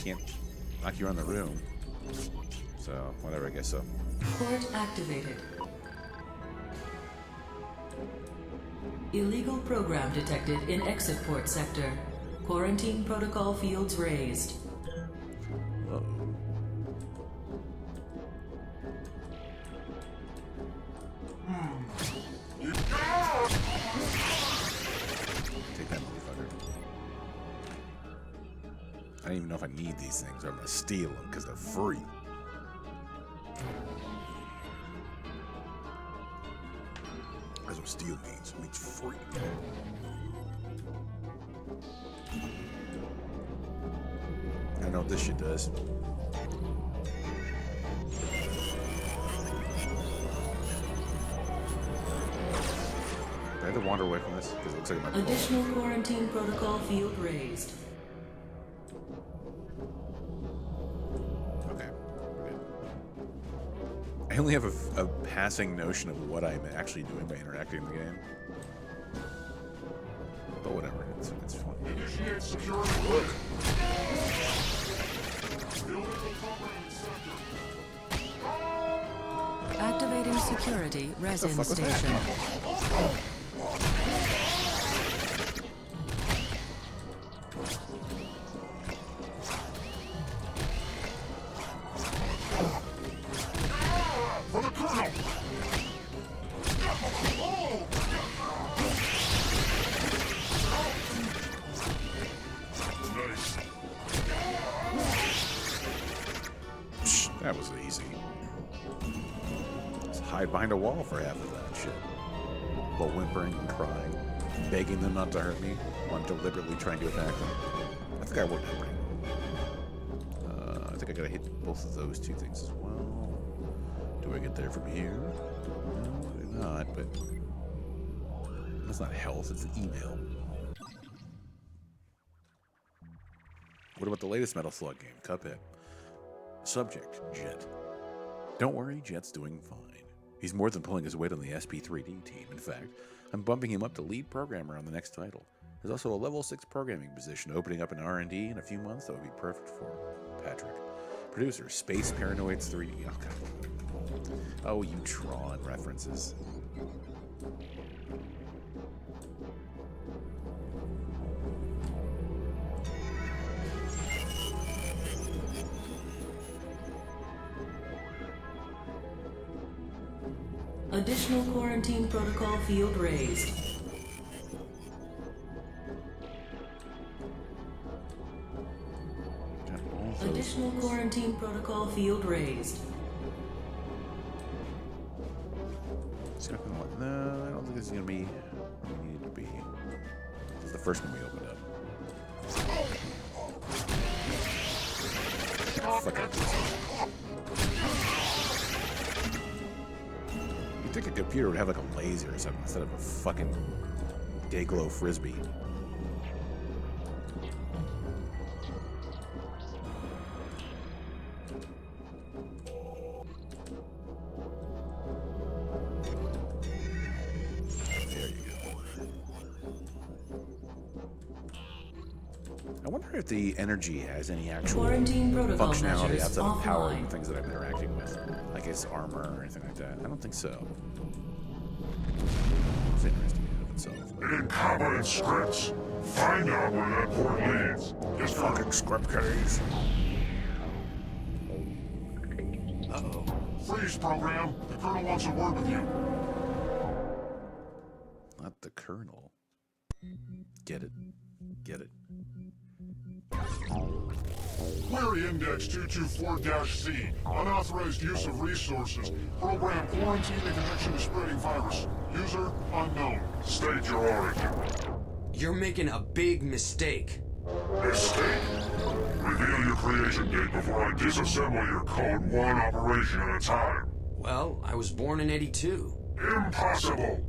Can't knock you around the room. So, whatever, I guess so. Port activated. Illegal program detected in exit port sector. Quarantine protocol fields raised. Uh-oh. Take that, motherfucker. I don't even know if I need these things or I'm gonna steal them because they're free. That's what steal means. It means free. I know what this shit does. Do I have to wander away from this? Because it looks like my Additional quarantine protocol field raised. Okay. We're good. I only have a passing notion of what I'm actually doing by interacting in the game. But whatever. It's fun. Initiate security alert. Illegal programming sector. Activating security resin fuck was that? station. For the colonel. Nice. Psh, that was easy. Just hide behind a wall for half of that shit. While whimpering and crying, begging them not to hurt me, while I'm deliberately trying to attack them. I think I worked that pretty well. I think I gotta hit both of those two things as well. Do I get there from here? No, I do not, but that's not health, it's an email. What about the latest Metal Slug game, Cuphead? Subject, Jet. Don't worry, Jet's doing fine. He's more than pulling his weight on the SP3D team. In fact, I'm bumping him up to lead programmer on the next title. There's also a level 6 programming position opening up in R&D in a few months that would be perfect for Patrick. Producer, Space Paranoids 3D. Oh, God. Oh, you Tron references. Additional quarantine protocol field raised. Additional quarantine protocol field raised. It's not gonna work. No, I don't think it's gonna be where we need it to be. It's the first one we opened up. Fuck up. You'd think a computer would have like a laser or something instead of a fucking Dayglow frisbee. There you go. I wonder if the energy has any actual Quarantine protocol functionality measures outside of power offline. and things that I'm interacting with, like its armor or anything like that. I don't think so. It's interesting in and of itself. Incompetent scripts. Find out where that port leads. Just fucking script kiddies. Uh-oh. Freeze, program. The Colonel wants a word with you. Not the Colonel. Get it? Get it? Query Index 224-C. Unauthorized use of resources. Program quarantine in connection to spreading virus. User unknown. State your origin. You're making a big mistake. Mistake? Reveal your creation date before I disassemble your code one operation at a time. Well, I was born in 82. Impossible!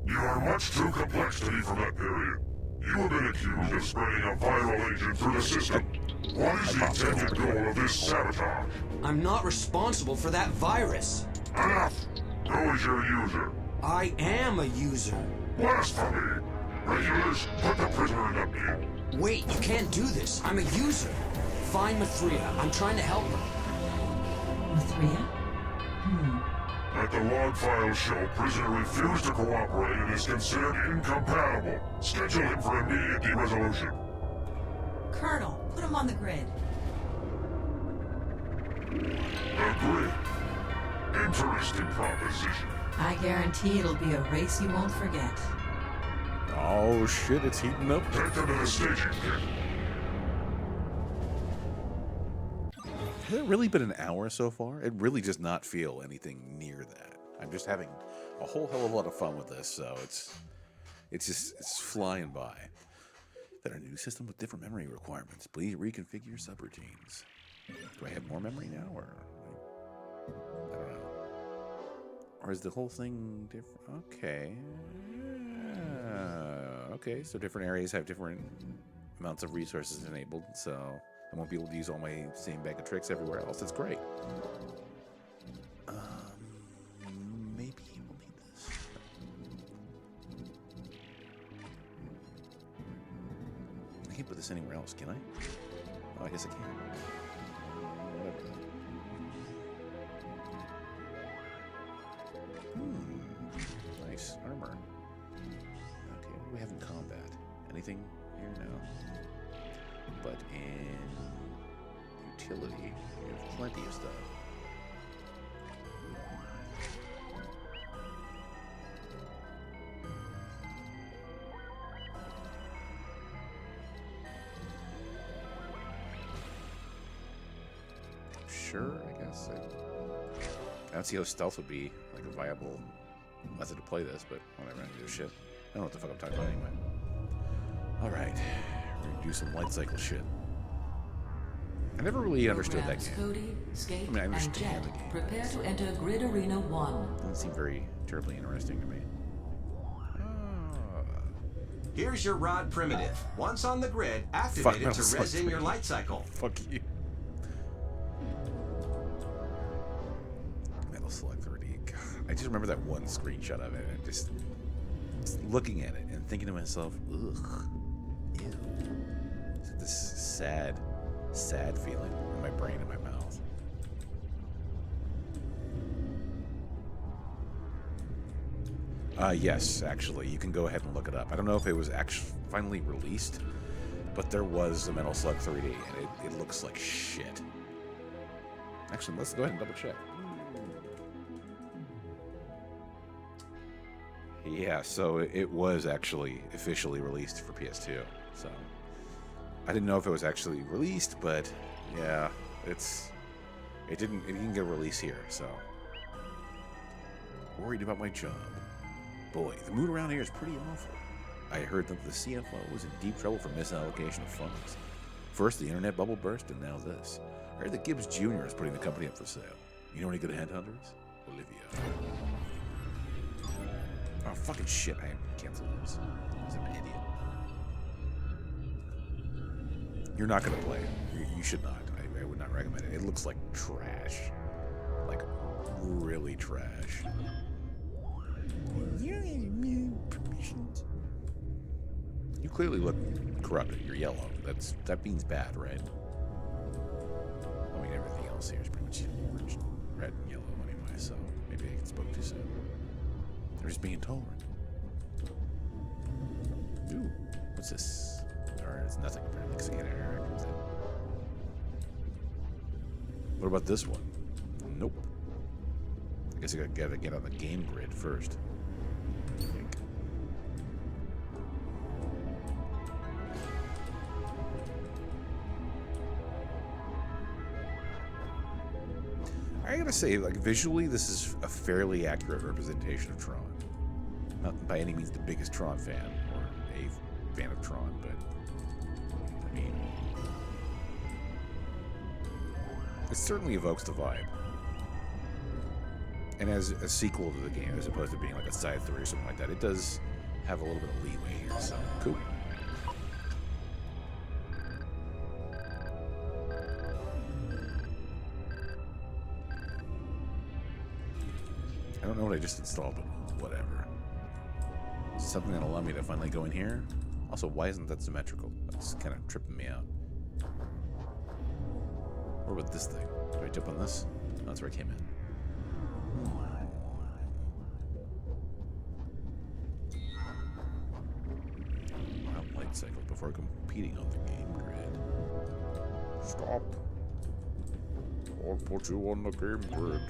You are much too complex to be from that period. You have been accused of spreading a viral agent through the system. What is the intended goal of this sabotage? I'm not responsible for that virus. Enough! Who is your user? I am a user. Blasphemy! Regulars, put the prisoner in a bin. Wait, you can't do this. I'm a user. Find Mathria. I'm trying to help her. Mathria? Let the log files show prisoner refused to cooperate and is considered incompatible. Schedule him for immediate de-resolution. Colonel, put him on the grid. The grid. Interesting proposition. I guarantee it'll be a race you won't forget. Oh shit, it's heating up. Take them to the staging pit. Has it really been an hour so far? It really does not feel anything near that. I'm just having a whole hell of a lot of fun with this, so it's flying by. That a new system with different memory requirements. Please reconfigure subroutines. Do I have more memory now, or I don't know. Or is the whole thing different? Okay. Okay, so different areas have different amounts of resources enabled, so I won't be able to use all my same bag of tricks everywhere else. That's great. Maybe we'll need this. I can't put this anywhere else, can I? Oh, I guess I can. Whatever. Nice armor. Okay, what do we have in combat? Anything here? No. But in utility, we have plenty of stuff. Sure, I guess. I don't see how stealth would be like a viable method to play this, but whatever, I don't give a shit. I don't know what the fuck I'm talking about anyway. Alright, we're gonna do some light cycle shit. I never really understood that game. Cody, Skate, I mean, I and understand Jet, the game. prepare to enter Grid Arena 1. Doesn't seem very terribly interesting to me. Here's your rod primitive. Once on the grid, activate Fuck, it to Metal Slug res in your 3D. light cycle. Fuck you. Metal Slug 3D. God, I just remember that one screenshot of it, and just looking at it and thinking to myself, ugh, ew. It's this sad feeling in my brain and my mouth. Yes, actually, you can go ahead and look it up. I don't know if it was actually finally released, but there was a Metal Slug 3D, and it looks like shit. Actually, let's go ahead and double check. Yeah, so it was actually officially released for PS2. So I didn't know if it was actually released, but yeah, it didn't get released here. So worried about my job. Boy, the mood around here is pretty awful. I heard that the CFO was in deep trouble for misallocation of funds. First, the internet bubble burst, and now this. I heard that Gibbs Jr. is putting the company up for sale. You know any good headhunters? Olivia. Oh, fucking shit, I canceled this. Because I'm an idiot. You're not going to play it. You should not. I would not recommend it. It looks like trash. Like, really trash. You clearly look corrupted. You're yellow. That means bad, right? I mean, everything else here is pretty much orange, red, and yellow anyway, so maybe I spoke too soon. They're just being intolerant. Ooh, What's this? Or it's nothing apparently because I can't interact with it. What about this one? Nope. I guess I gotta get on the game grid first. I think. I gotta say, like, visually, this is a fairly accurate representation of Tron. Not by any means the biggest Tron fan, or a fan of Tron, but, I mean, it certainly evokes the vibe. And as a sequel to the game, as opposed to being like a side story or something like that, it does have a little bit of leeway here, so, cool. I don't know what I just installed, but whatever. Something that'll allow me to finally go in here. Also, why isn't that symmetrical? That's kind of tripping me out. What about this thing? Do I jump on this? Oh, that's where I came in. Wow, light cycles before competing on the game grid. Stop. I'll put you on the game grid.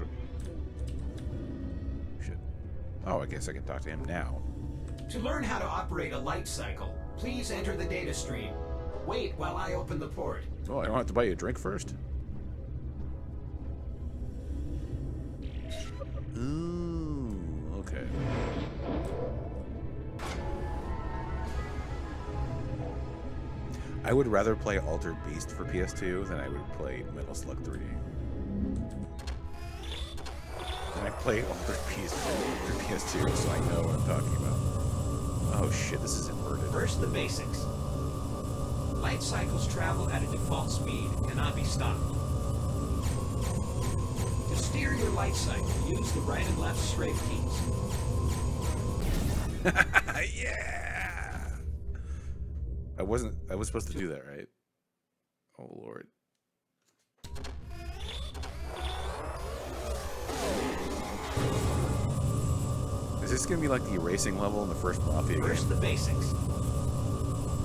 Oh, I guess I can talk to him now. To learn how to operate a light cycle, please enter the data stream. Wait while I open the port. Oh, I don't have to buy you a drink first. Ooh, okay. I would rather play Altered Beast for PS2 than I would play Metal Slug 3D. I played Altered Beast for PS2, so I know what I'm talking about. Oh shit, this is inverted. First, the basics. Light cycles travel at a default speed and cannot be stopped. To steer your light cycle, use the right and left strafe keys. Yeah! I was supposed to do that, right? Oh lord. Is this gonna be like the racing level in the first Mafia game? First, the basics.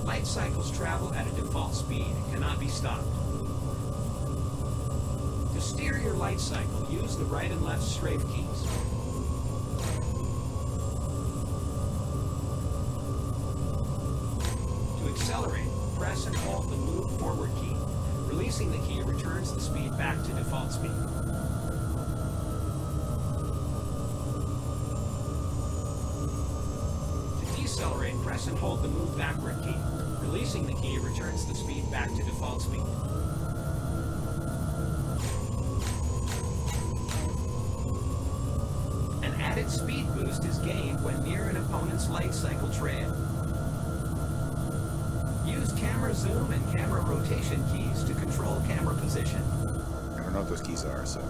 Light cycles travel at a default speed and cannot be stopped. To steer your light cycle, use the right and left strafe keys. To accelerate, press and hold the move forward key. Releasing the key returns the speed back to default speed. Decelerate, press and hold the move backward key. Releasing the key returns the speed back to default speed. An added speed boost is gained when near an opponent's light cycle trail. Use camera zoom and camera rotation keys to control camera position. I don't know what those keys are, so...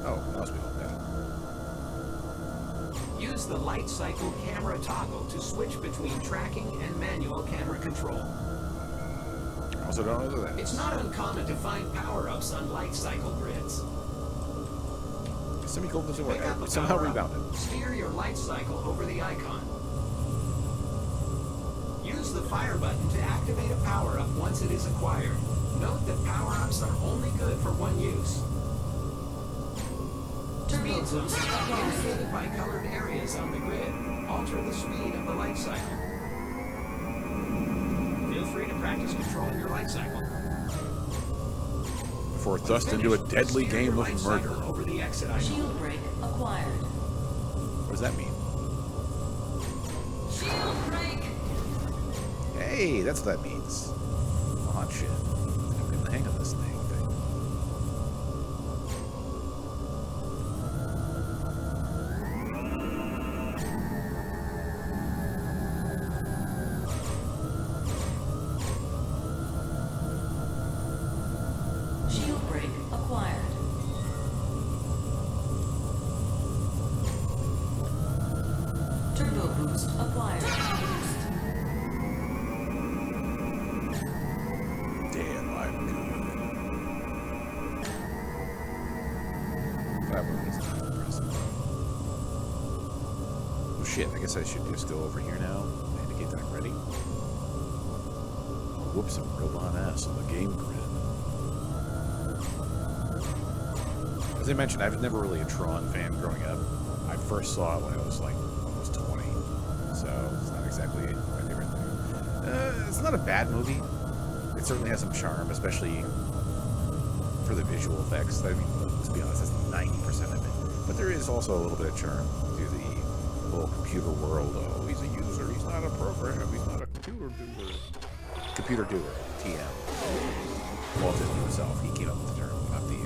Oh, mouse wheel, got it. Use the light cycle camera toggle to switch between tracking and manual camera control. I also don't know that. It's not uncommon to find power-ups on light cycle grids. Semi-cold doesn't work. Pick up I a somehow power-up. rebounded. Steer your light cycle over the icon. Use the fire button to activate a power-up once it is acquired. Note that power-ups are only good for one use. Speed zones are indicated by colored areas on the grid. Alter the speed of the light cycle. Feel free to practice controlling your light cycle. Before thrust into a deadly game of murder. Over the exit icon. Shield break acquired. What does that mean? Shield break! Hey, that's what that means. Oh shit. I'm getting the hang of this thing. Shield break acquired. Turbo boost acquired. Damn, I'm good. That one was not impressive. Oh shit, I guess I should just go over here now. I had to get attack. Ready? I'll whoop some robot ass on the game grid. As I mentioned, I was never really a Tron fan growing up. I first saw it when I was like almost 20, so it's not exactly my favorite thing. It's not a bad movie. It certainly has some charm, especially for the visual effects. I mean, let's be honest, that's 90% of it. But there is also a little bit of charm to the whole computer world. Oh, he's a user, he's not a program, he's not a computer doer. Computer doer, TM. Walt Disney himself, he came up with the term, not the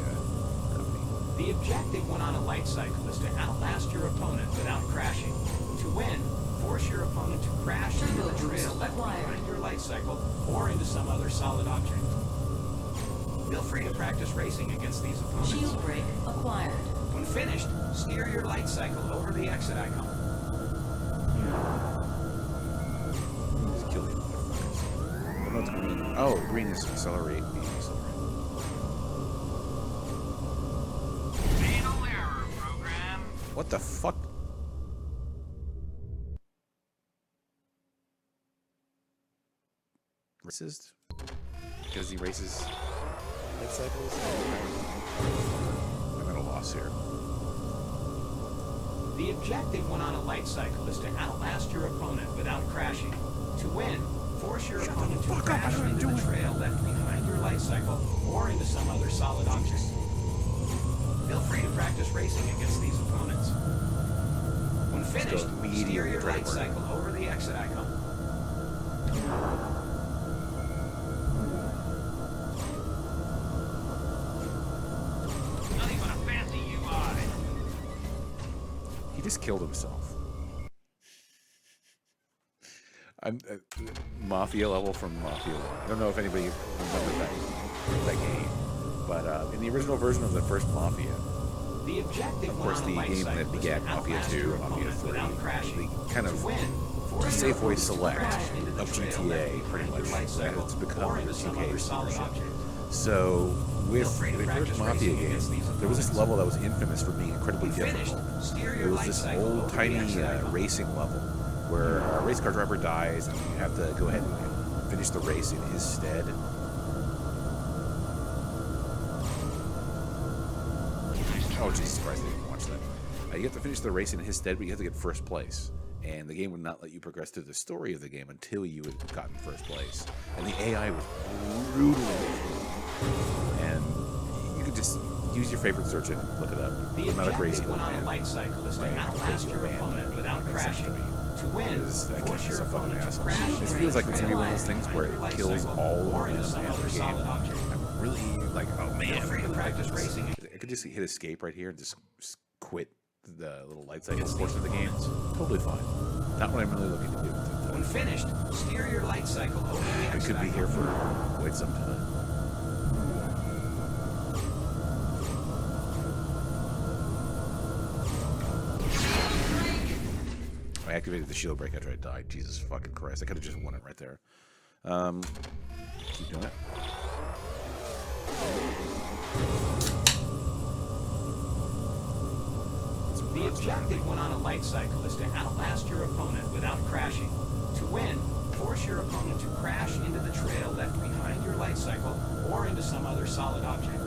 company. The objective when on a light cycle is to outlast your opponent without crashing. To win, force your opponent to crash into the trail left behind your light cycle or into some other solid object. Feel free to practice racing against these opponents. Shield break acquired. When finished, steer your light cycle over the exit icon. Just kill these motherfuckers. I don't know what's green. Oh, green is accelerate. Fatal error, program. What the fuck? Racist? Because he races light cycles? I'm at a loss here. The objective when on a light cycle is to outlast your opponent without crashing. To win, force your opponent to crash into the trail left behind your light cycle or into some other solid object. Feel free to practice racing against these opponents. When finished, steer your light cycle over the exit icon. Nothing but a fancy UI. He just killed himself. I'm Mafia level from Mafia 1. I don't know if anybody remembers that game, but in the original version of the first Mafia, The objective of course, the game that began Mafia 2 and Mafia 3, the kind of safe way select of GTA, pretty much, that it's become your 2K dealership. So, with the first Mafia game, there was this level that was infamous for being incredibly difficult. It was this old, tiny racing level where a race car driver dies and you have to go ahead and finish the race in his stead. Oh, Jesus Christ, I didn't watch that. You have to finish the race in his stead, but you have to get first place. And the game would not let you progress through the story of the game until you had gotten first place. And the AI was brutally difficult. And you could just use your favorite search engine and look it up. I'm not a crazy old man. Light cycle is to outlast your opponent without crashing. To win, force your opponent to crash. It feels like it's going to be one of those things where it kills all the momentum in the game. I'm really like, oh man. Feel free to practice racing. I could just hit escape right here and just quit the little light cycle portion of the game. Totally fine. Not what I'm really looking to do. When finished, steer your light cycle over the I could be here for quite some time. I activated the shield break after I died. Jesus fucking Christ. I could have just won it right there. Keep doing it. The objective when on a light cycle is to outlast your opponent without crashing. To win, force your opponent to crash into the trail left behind your light cycle or into some other solid object.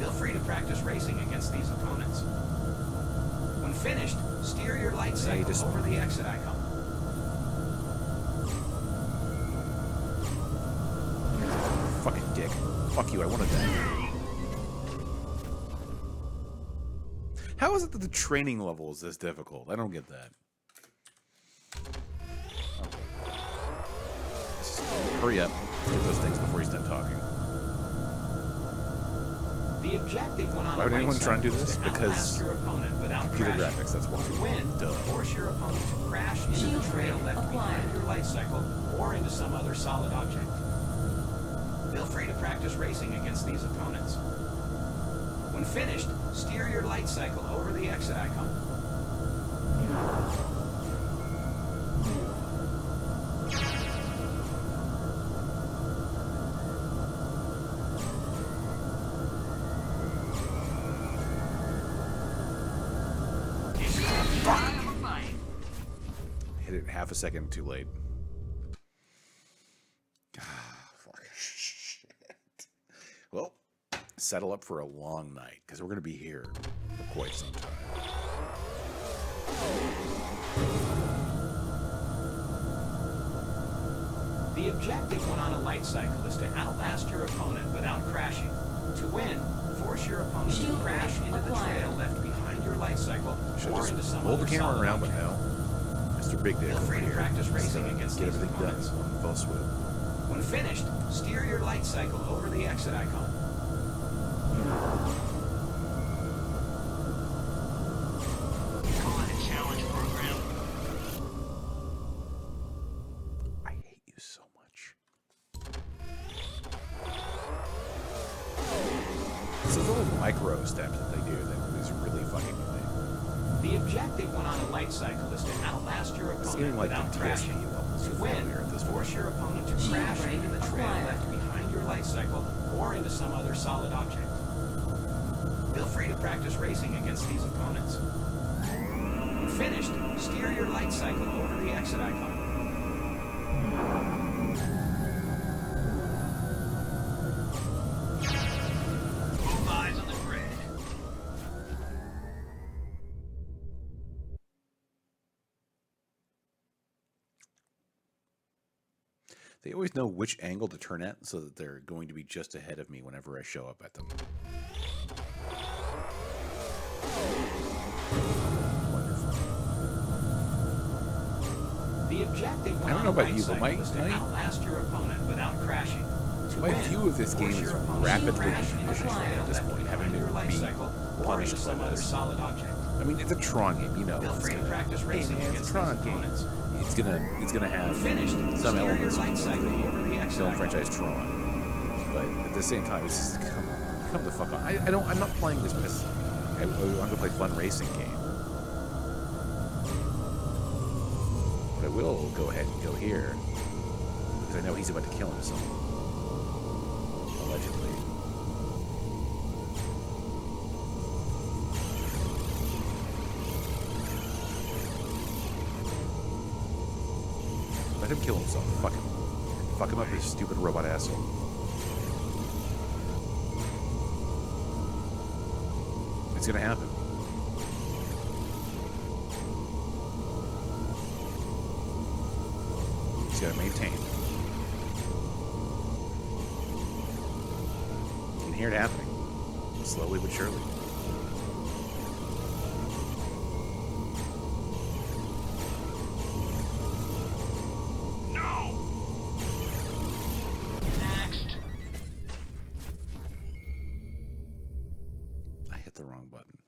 Feel free to practice racing against these opponents. When finished, steer your light cycle over the exit icon. Fucking dick. Fuck you, I wanted that. How is it that the training level is this difficult? I don't get that. Okay. Just hurry up. Get those things before he's done talking. The objective when on Why would anyone try and do this? Because computer graphics, that's why. Duh. Force your opponent to crash into the trail left behind your light cycle or into some other solid object. Feel free to practice racing against these opponents. When finished, steer your light cycle over the exit icon. half a second too late. Fuck. Shit. Well, settle up for a long night, because we're going to be here for quite some time. The objective when on a light cycle is to outlast your opponent without crashing. To win, force your opponent to crash into the trail left behind your light cycle or into some hold other the camera solid around, but object. no. Mr. Big Dick Feel free to here. practice racing against Get these everything done opponents. in one fell swoop. When finished, steer your light cycle over the exit icon. Call it a challenge program. I hate you so much. It's those little micro steps that they do that is really fucking annoying. The objective when on a light cycle is to outlast your It's opponent getting like without the crashing. TSP levels To of win, failure at this force your opponent to crash into the trail left behind your light cycle or into some other solid object. Feel free to practice racing against these opponents. When finished, steer your light cycle over the exit icon. Both eyes on the grid. They always know which angle to turn at so that they're going to be just ahead of me whenever I show up at them. Wonderful. The objective I don't know about you, but outlast your opponent without crashing. To my win, view of this game force is your opponent to rapidly crash into the conditioned trail at this left point, having behind your light to be cycle or punished into by some other this. solid object. I mean, it's a Tron game, you know. Feel free to practice hey racing man, it's against a Tron these game. opponents. It's gonna have Finished. some Steer your elements light of cycle over the the exit film icon. franchise Tron, but at the same time, it's just come the fuck on. I'm not playing this because I'm gonna play a fun racing game. But I will go ahead and go here because I know he's about to kill himself, allegedly. Let him kill himself. Fuck him. Fuck him up, you stupid robot asshole. It's gonna happen. He's gotta maintain. You can hear it happening. Slowly but surely. I hit the wrong button.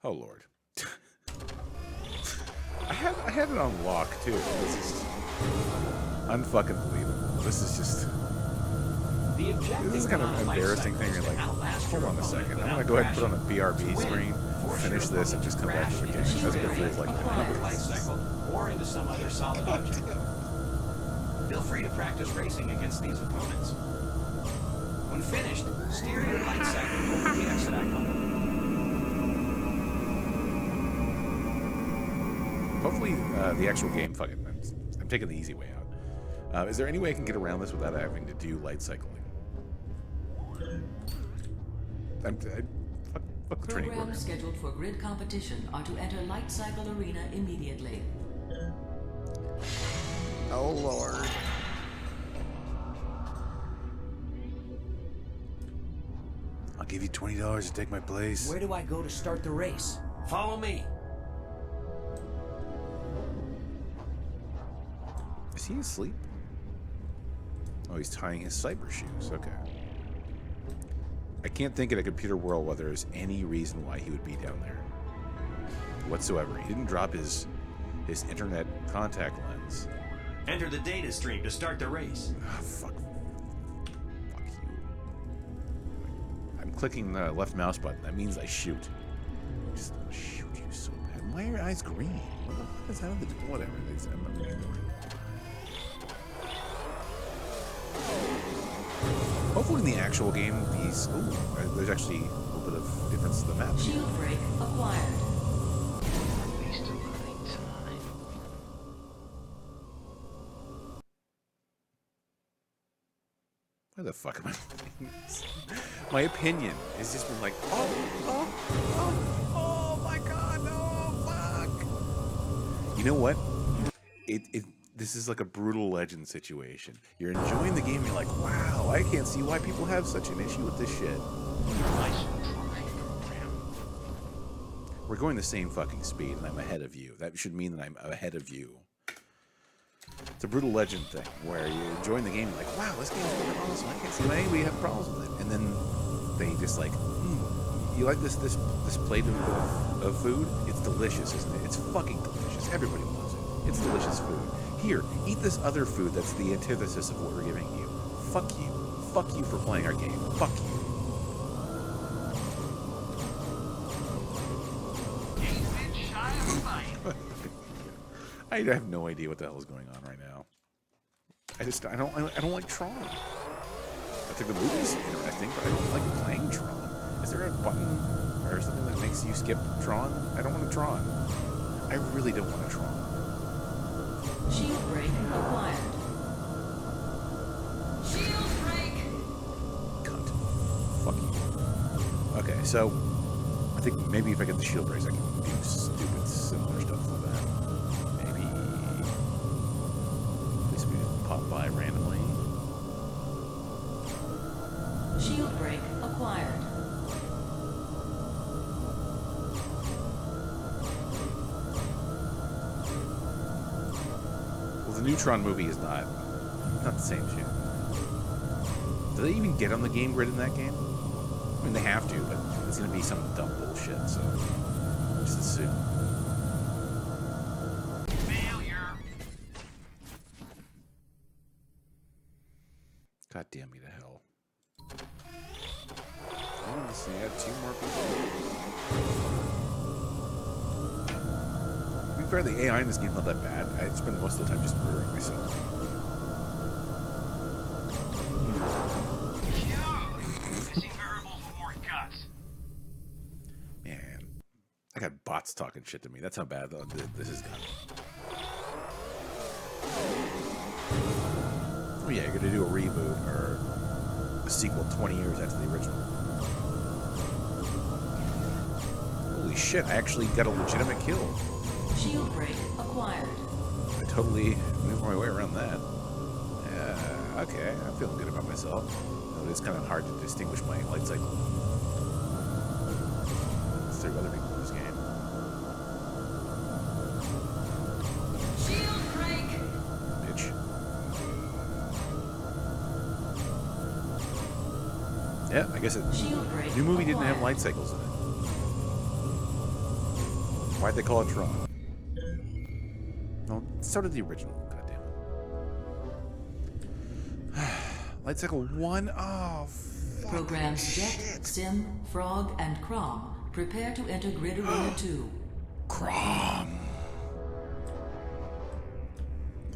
Oh Lord. I had it on lock too. This is unfucking believable. This is just The objective this is kind of on a an light embarrassing cycle thing. is You're to like, outlast hold your on a opponent second. I'm without gonna go ahead and put on a crashing. BRB To win, screen, force finish your this, and opponent just to come back crash to the into game. That's what it trail feels like. behind your light cycle or into some other solid object. Feel free to practice racing against these opponents. When finished, steer your light cycle over the exit icon. Hopefully, the actual game fucking. I'm taking the easy way out. Is there any way I can get around this without having to do light cycling? Fuck the training program. Programs scheduled for grid competition are to enter Light Cycle Arena immediately. Oh Lord. I'll give you $20 to take my place. Where do I go to start the race? Follow me. Is he asleep? Oh, he's tying his cyber shoes. Okay. I can't think in a computer world whether there's any reason why he would be down there whatsoever. He didn't drop his internet contact lens. Enter the data stream to start the race. Oh, fuck you. I'm clicking the left mouse button. That means I shoot. I just want to shoot you so bad. Why are your eyes green? What the fuck is that? Whatever. I'm not ignoring. Hopefully in the actual game, these... Ooh, there's actually a little bit of difference in the map. Shield break acquired. Why the fuck am I? My opinion has just been like, oh my god, no, fuck. You know what? This is like a brutal legend situation. You're enjoying the game, and you're like, wow, I can't see why people have such an issue with this shit. We're going the same fucking speed, and I'm ahead of you. That should mean that I'm ahead of you. It's a brutal legend thing where you're enjoying the game, you're like, wow, this game's fucking awesome. I can't see why anybody have problems with it. And then they just like, you like this plate of food? It's delicious, isn't it? It's fucking delicious. Everybody loves it. It's delicious food. Here, eat this other food that's the antithesis of what we're giving you. Fuck you. Fuck you for playing our game. Fuck you. I have no idea what the hell is going on right now. I don't like Tron. I think the movie's interesting, but I don't like playing Tron. Is there a button or something that makes you skip Tron? I don't want a Tron. I really don't want a Tron. Shield break acquired. Shield break. Cunt. Fuck you. Okay, so I think maybe if I get the shield breaks, I can do stupid similar stuff like that. Maybe this would pop by randomly. Shield break acquired. Well, the new Tron movie is not the same shit. Do they even get on the game grid in that game? I mean, they have to, but it's going to be some dumb bullshit, so just assume. Failure. God damn me to hell. Oh, let's see, I got 2 more people. To be fair, the AI in this game is not that bad. I spend most of the time just murdering myself. Man, I got bots talking shit to me. That's how bad this has gotten. Oh yeah, you're gonna do a reboot or a sequel 20 years after the original. Holy shit, I actually got a legitimate kill. Shield break acquired. I totally moved my way around that. Yeah, okay, I'm feeling good about myself. Though it's kind of hard to distinguish my light cycle. There's 3 other people in this game. Shield break. Bitch. Yeah, I guess it. New movie didn't have light cycles in it. Why'd they call it Tron? No, so did the original. God damn it. Light cycle 1? Oh, fuck. Programs Jet, Sim, Frog, and Crom prepare to enter Grid Arena 2. Crom.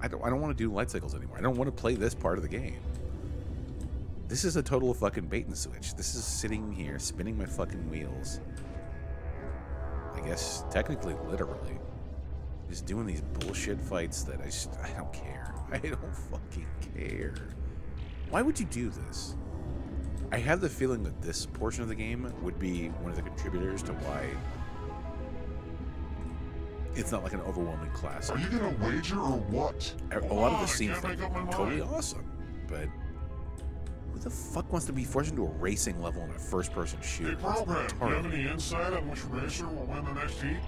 I don't want to do light cycles anymore. I don't want to play this part of the game. This is a total fucking bait and switch. This is sitting here spinning my fucking wheels. I guess technically, literally, just doing these bullshit fights that I don't care. I don't fucking care. Why would you do this? I have the feeling that this portion of the game would be one of the contributors to why it's not like an overwhelming classic. Are you gonna wager or what? A lot of this seems like totally awesome, but who the fuck wants to be forced into a racing level in a first-person Hey, shooter? program, do you have any insight on which racer will win the next heat?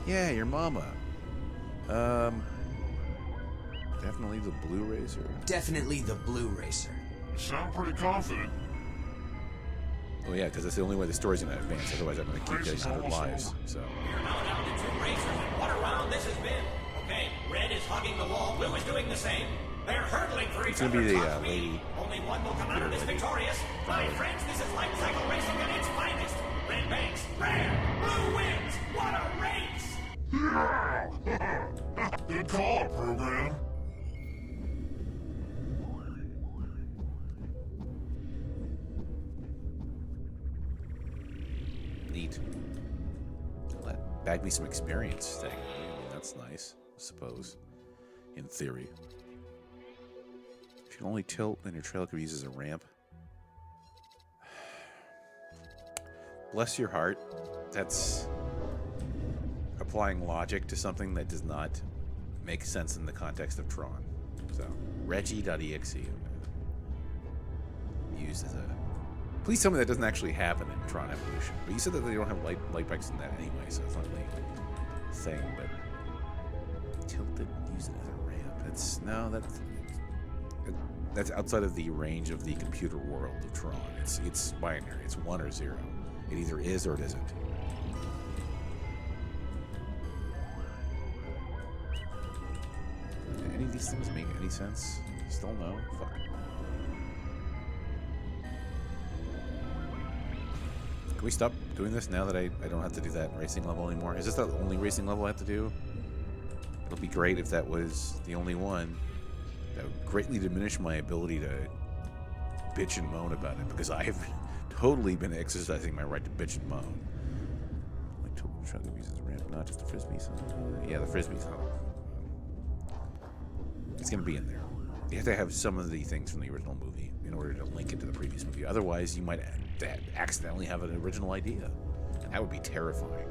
Yeah, your mama. Definitely the blue racer. Definitely the blue racer. You sound pretty confident. Oh yeah, because that's the only way the story's gonna advance. Otherwise, I'm gonna keep getting 100 lives. So. What a round this has been. Okay, red is hugging the wall, blue is doing the same. They're hurdling for each It's gonna other. be the top speed. lady. Only one will come out of this victorious. My friends, this is light cycle racing at its finest. Red banks, red, blue wins. What a race! Good call, program. Neat. Bag me some experience. I mean, that's nice, I suppose. In theory. If you can only tilt, then your trail could be used as a ramp. Bless your heart. That's applying logic to something that does not make sense in the context of Tron. So, Reggie.exe. Used as a... Please tell me that doesn't actually happen in Tron Evolution. But you said that they don't have light bikes in that anyway, so it's not really a thing, but... Tilted and use it as a ramp. That's outside of the range of the computer world of Tron. It's binary. It's 1 or 0. It either is or it isn't. Do any of these things make any sense? Still no? Fuck. Can we stop doing this now that I don't have to do that racing level anymore? Is this the only racing level I have to do? It'll be great if that was the only one. That would greatly diminish my ability to bitch and moan about it, because I have totally been exercising my right to bitch and moan. Like, trying to use this ramp, not just the frisbees. Yeah, the frisbees. It's going to be in there. You have to have some of the things from the original movie in order to link it to the previous movie. Otherwise, you might accidentally have an original idea. And that would be terrifying.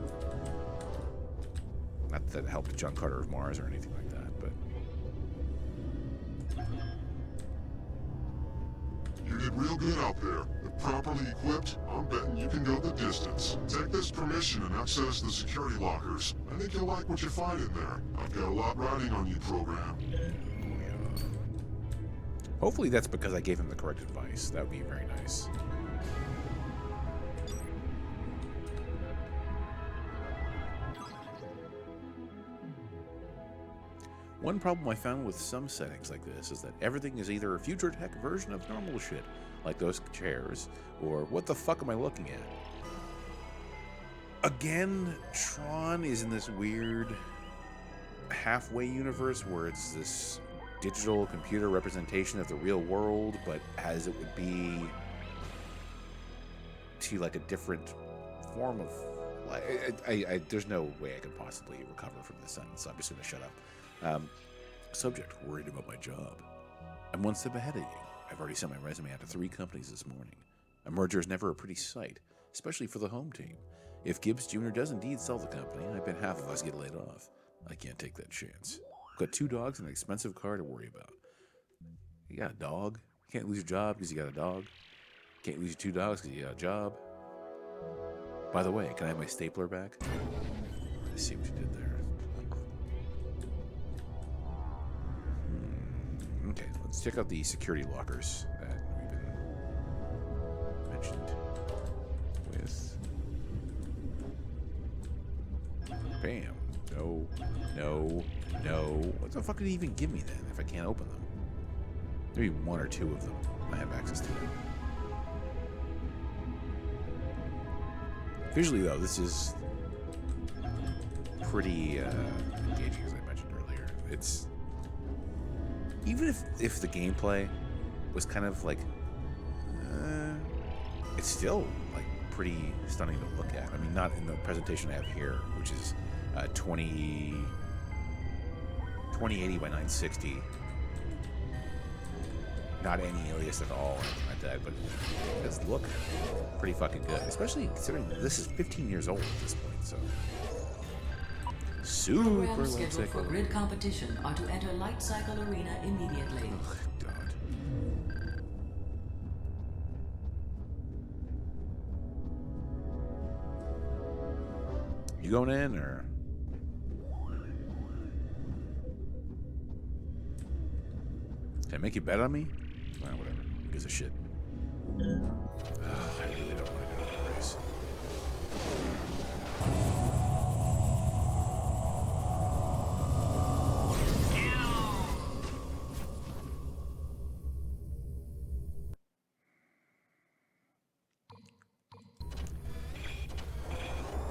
Not that it helped John Carter of Mars or anything like that, but... You did real good out there. If properly equipped, I'm betting you can go the distance. Take this permission and access the security lockers. I think you'll like what you find in there. I've got a lot riding on you, program. Hopefully that's because I gave him the correct advice. That would be very nice. One problem I found with some settings like this is that everything is either a future tech version of normal shit, like those chairs, or what the fuck am I looking at? Again, Tron is in this weird halfway universe where it's this digital computer representation of the real world, but as it would be to like a different form of... there's no way I could possibly recover from this sentence, so I'm just going to shut up. Subject, worried about my job. I'm one step ahead of you. I've already sent my resume out to 3 companies this morning. A merger is never a pretty sight, especially for the home team. If Gibbs Jr. does indeed sell the company, I bet half of us get laid off. I can't take that chance. I've got 2 dogs and an expensive car to worry about. You got a dog? You can't lose your job because you got a dog. You can't lose your 2 dogs because you got a job. By the way, can I have my stapler back? Let's see what you did there. Okay, let's check out the security lockers that we've been mentioned with. Bam. No, no, no. What the fuck did he even give me then if I can't open them? Maybe 1 or 2 of them I have access to. Visually, though, this is pretty engaging, as I mentioned earlier. It's... Even if the gameplay was kind of like... it's still, like, pretty stunning to look at. I mean, not in the presentation I have here, which is 2080 by 960. Not any alias at all or anything like that, but it does look pretty fucking good. Especially considering this is 15 years old at this point, so... Super Programs light scheduled for cycle. grid competition are to enter Light Cycle Arena immediately. Oh, God. You going in, or? Can I make you bet on me? Well, whatever. Who gives a shit? I really don't want to go to the race.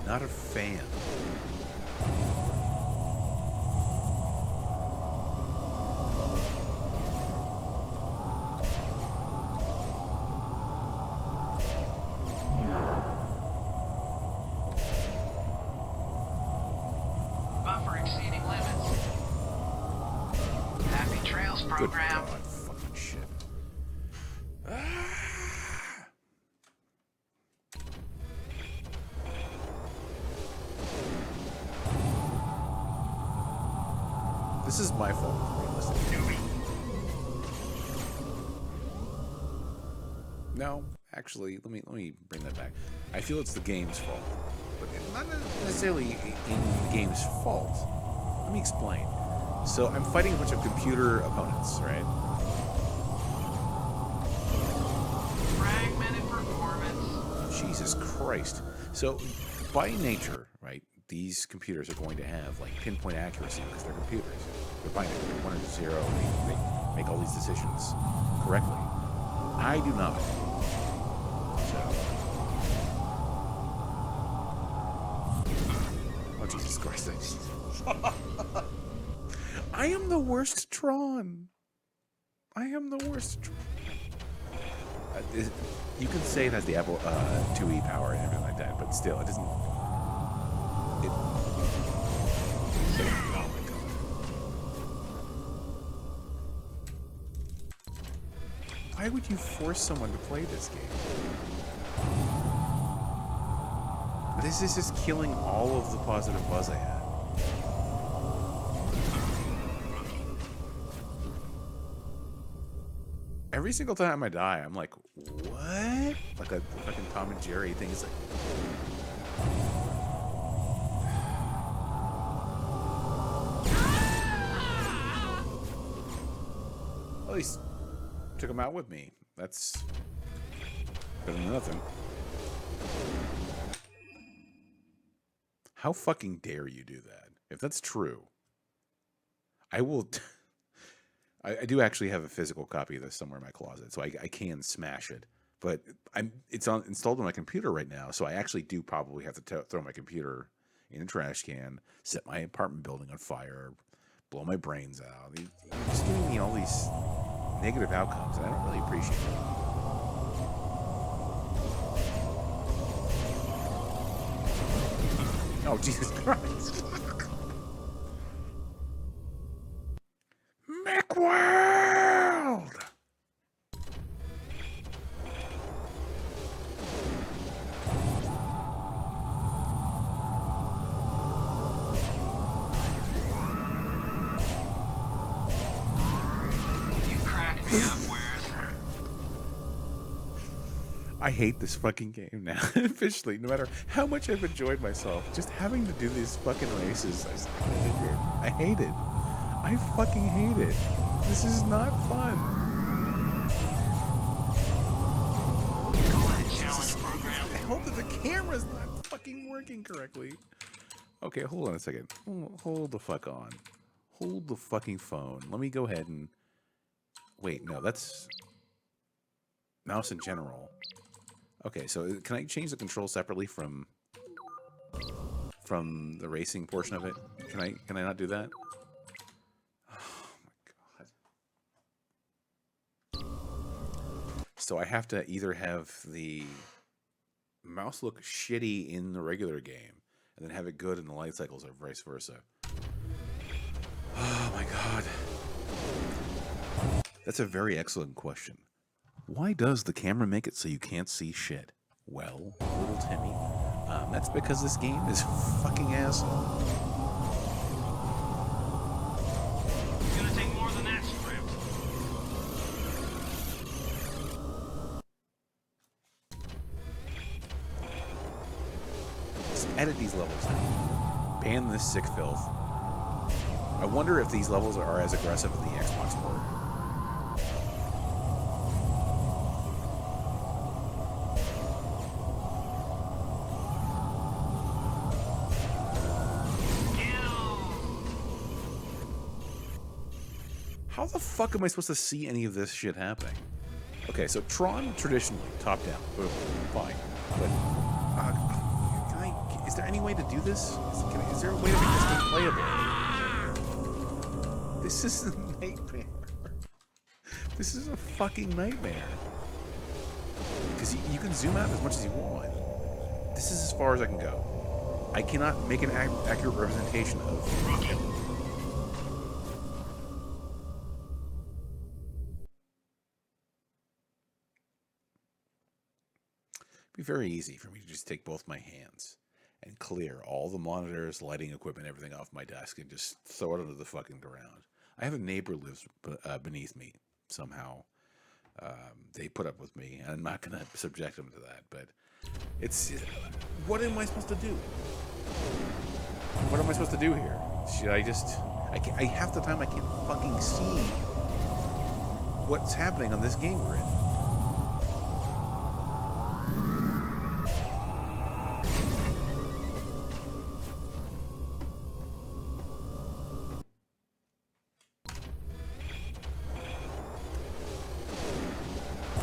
Not a fan. program. God, fucking shit. This is my fault, realistically. No, actually, let me bring that back. I feel it's the game's fault, but it's not necessarily in the game's fault. Let me explain. So I'm fighting a bunch of computer opponents, right? Fragmented performance. Jesus Christ. So by nature, right, these computers are going to have like pinpoint accuracy because they're computers. They're binary. They're 1 or 0. They make all these decisions correctly. I do not. Oh, Jesus Christ. I am the worst Tron. I am the worst Tron. You can say it has the Apple 2E power and everything like that, but still, it doesn't... oh, my God. Why would you force someone to play this game? This is just killing all of the positive buzz I had. Every single time I die, I'm like, what? Like a fucking Tom and Jerry thing. It's like... At least took him out with me. That's better than nothing. How fucking dare you do that? If that's true, I will... I do actually have a physical copy of this somewhere in my closet, so I can smash it. But it's installed on my computer right now, so I actually do probably have to throw my computer in a trash can, set my apartment building on fire, blow my brains out. You're just giving me all these negative outcomes, and I don't really appreciate it. Oh, Jesus Christ. Macworld! You crack me up, Where's? I hate this fucking game now, officially. No matter how much I've enjoyed myself, just having to do these fucking races, I hate it. I fucking hate it. This is not fun. Challenge program. I hope that the camera's not fucking working correctly. Okay, hold on a second. Hold the fuck on. Hold the fucking phone. Let me go ahead and... Wait, no, that's... Mouse in general. Okay, so can I change the control separately from the racing portion of it? Can I not do that? So I have to either have the mouse look shitty in the regular game and then have it good in the light cycles or vice versa. Oh my God. That's a very excellent question. Why does the camera make it so you can't see shit? Well, little Timmy, that's because this game is fucking asshole. It's gonna take more than that, script. Just edit these levels out. Ban this sick filth. I wonder if these levels are as aggressive as the Xbox were. How the fuck am I supposed to see any of this shit happening? Okay, so Tron traditionally top down, boom, fine. But is there any way to do this? Is there a way to make this game playable? This is a nightmare. This is a fucking nightmare. Because you can zoom out as much as you want. This is as far as I can go. I cannot make an accurate representation of... be very easy for me to just take both my hands and clear all the monitors, lighting equipment, everything off my desk and just throw it onto the fucking ground. I have a neighbor who lives beneath me somehow. They put up with me, and I'm not going to subject them to that, but it's... What am I supposed to do? What am I supposed to do here? Should I just... half the time I can't fucking see what's happening on this game grid.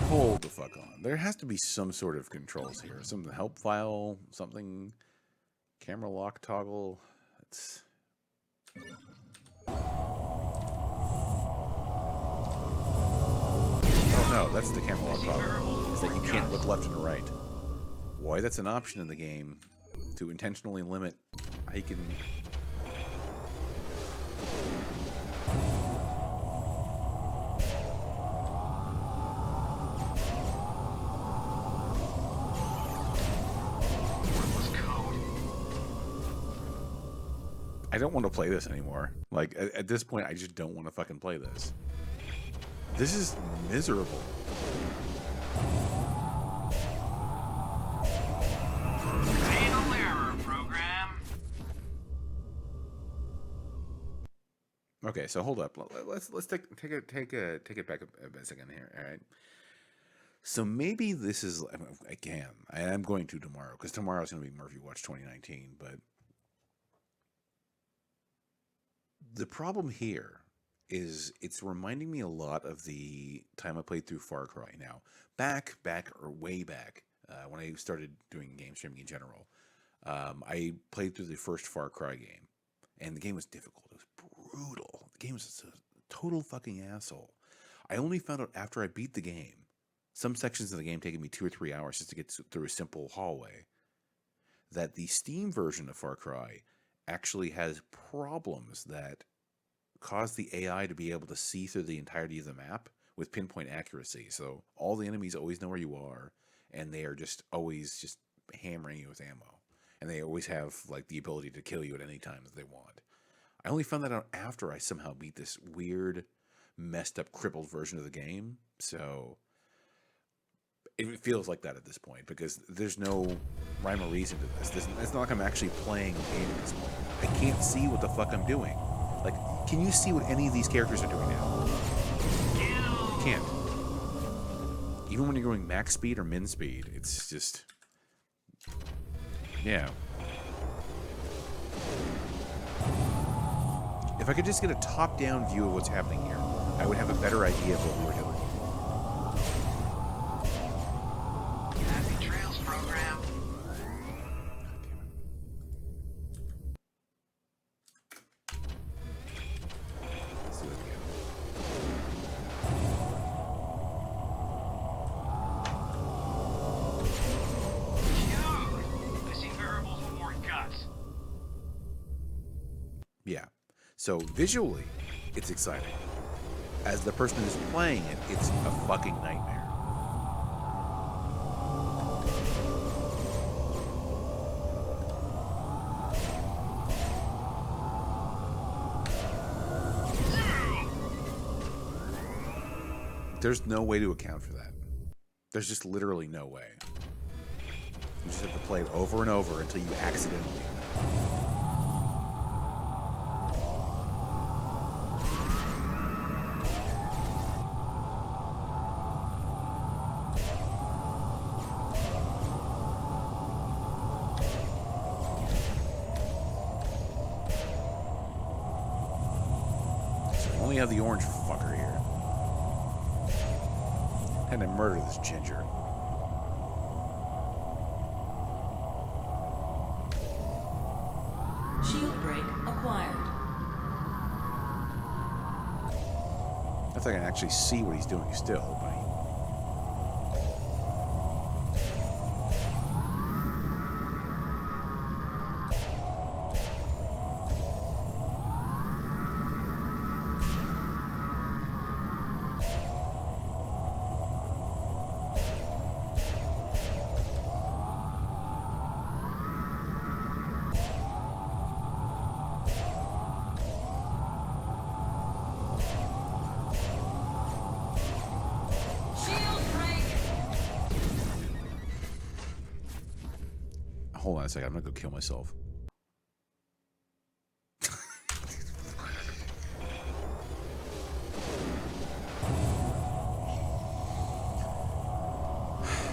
Hold the fuck on. There has to be some sort of controls here. Some help file, something... Camera lock toggle. It's... Oh no, that's the camera lock toggle. Is that you can't look left and right. Why that's an option in the game to intentionally limit how you can... I don't want to play this anymore. Like, at this point, I just don't want to fucking play this. This is miserable. Fatal error, program. Okay, so hold up. Let's take it back a second here. All right. So maybe this is, again, I am going to tomorrow because tomorrow is going to be Murphy Watch 2019, but the problem here is it's reminding me a lot of the time I played through Far Cry. Now, way back, when I started doing game streaming in general, I played through the first Far Cry game, and the game was difficult. It was brutal. The game was a total fucking asshole. I only found out after I beat the game, some sections of the game taking me 2 or 3 hours just to get through a simple hallway, that the Steam version of Far Cry actually has problems that cause the AI to be able to see through the entirety of the map with pinpoint accuracy. So all the enemies always know where you are, and they are just always just hammering you with ammo. And they always have like the ability to kill you at any time that they want. I only found that out after I somehow beat this weird, messed up, crippled version of the game. So it feels like that at this point, because there's no rhyme or reason to this. It's not like I'm actually playing the game at this point. I can't see what the fuck I'm doing. Like, can you see what any of these characters are doing now? You can't. Even when you're going max speed or min speed, it's just... Yeah. If I could just get a top-down view of what's happening here, I would have a better idea of what we were doing. Yeah. So visually, it's exciting. As the person who's playing it, it's a fucking nightmare. There's no way to account for that. There's just literally no way. You just have to play it over and over until you accidentally win. We have the orange fucker here. And I murder this ginger. Shield break acquired. I think I can actually see what he's doing still, but Hold on a second. I'm gonna go kill myself.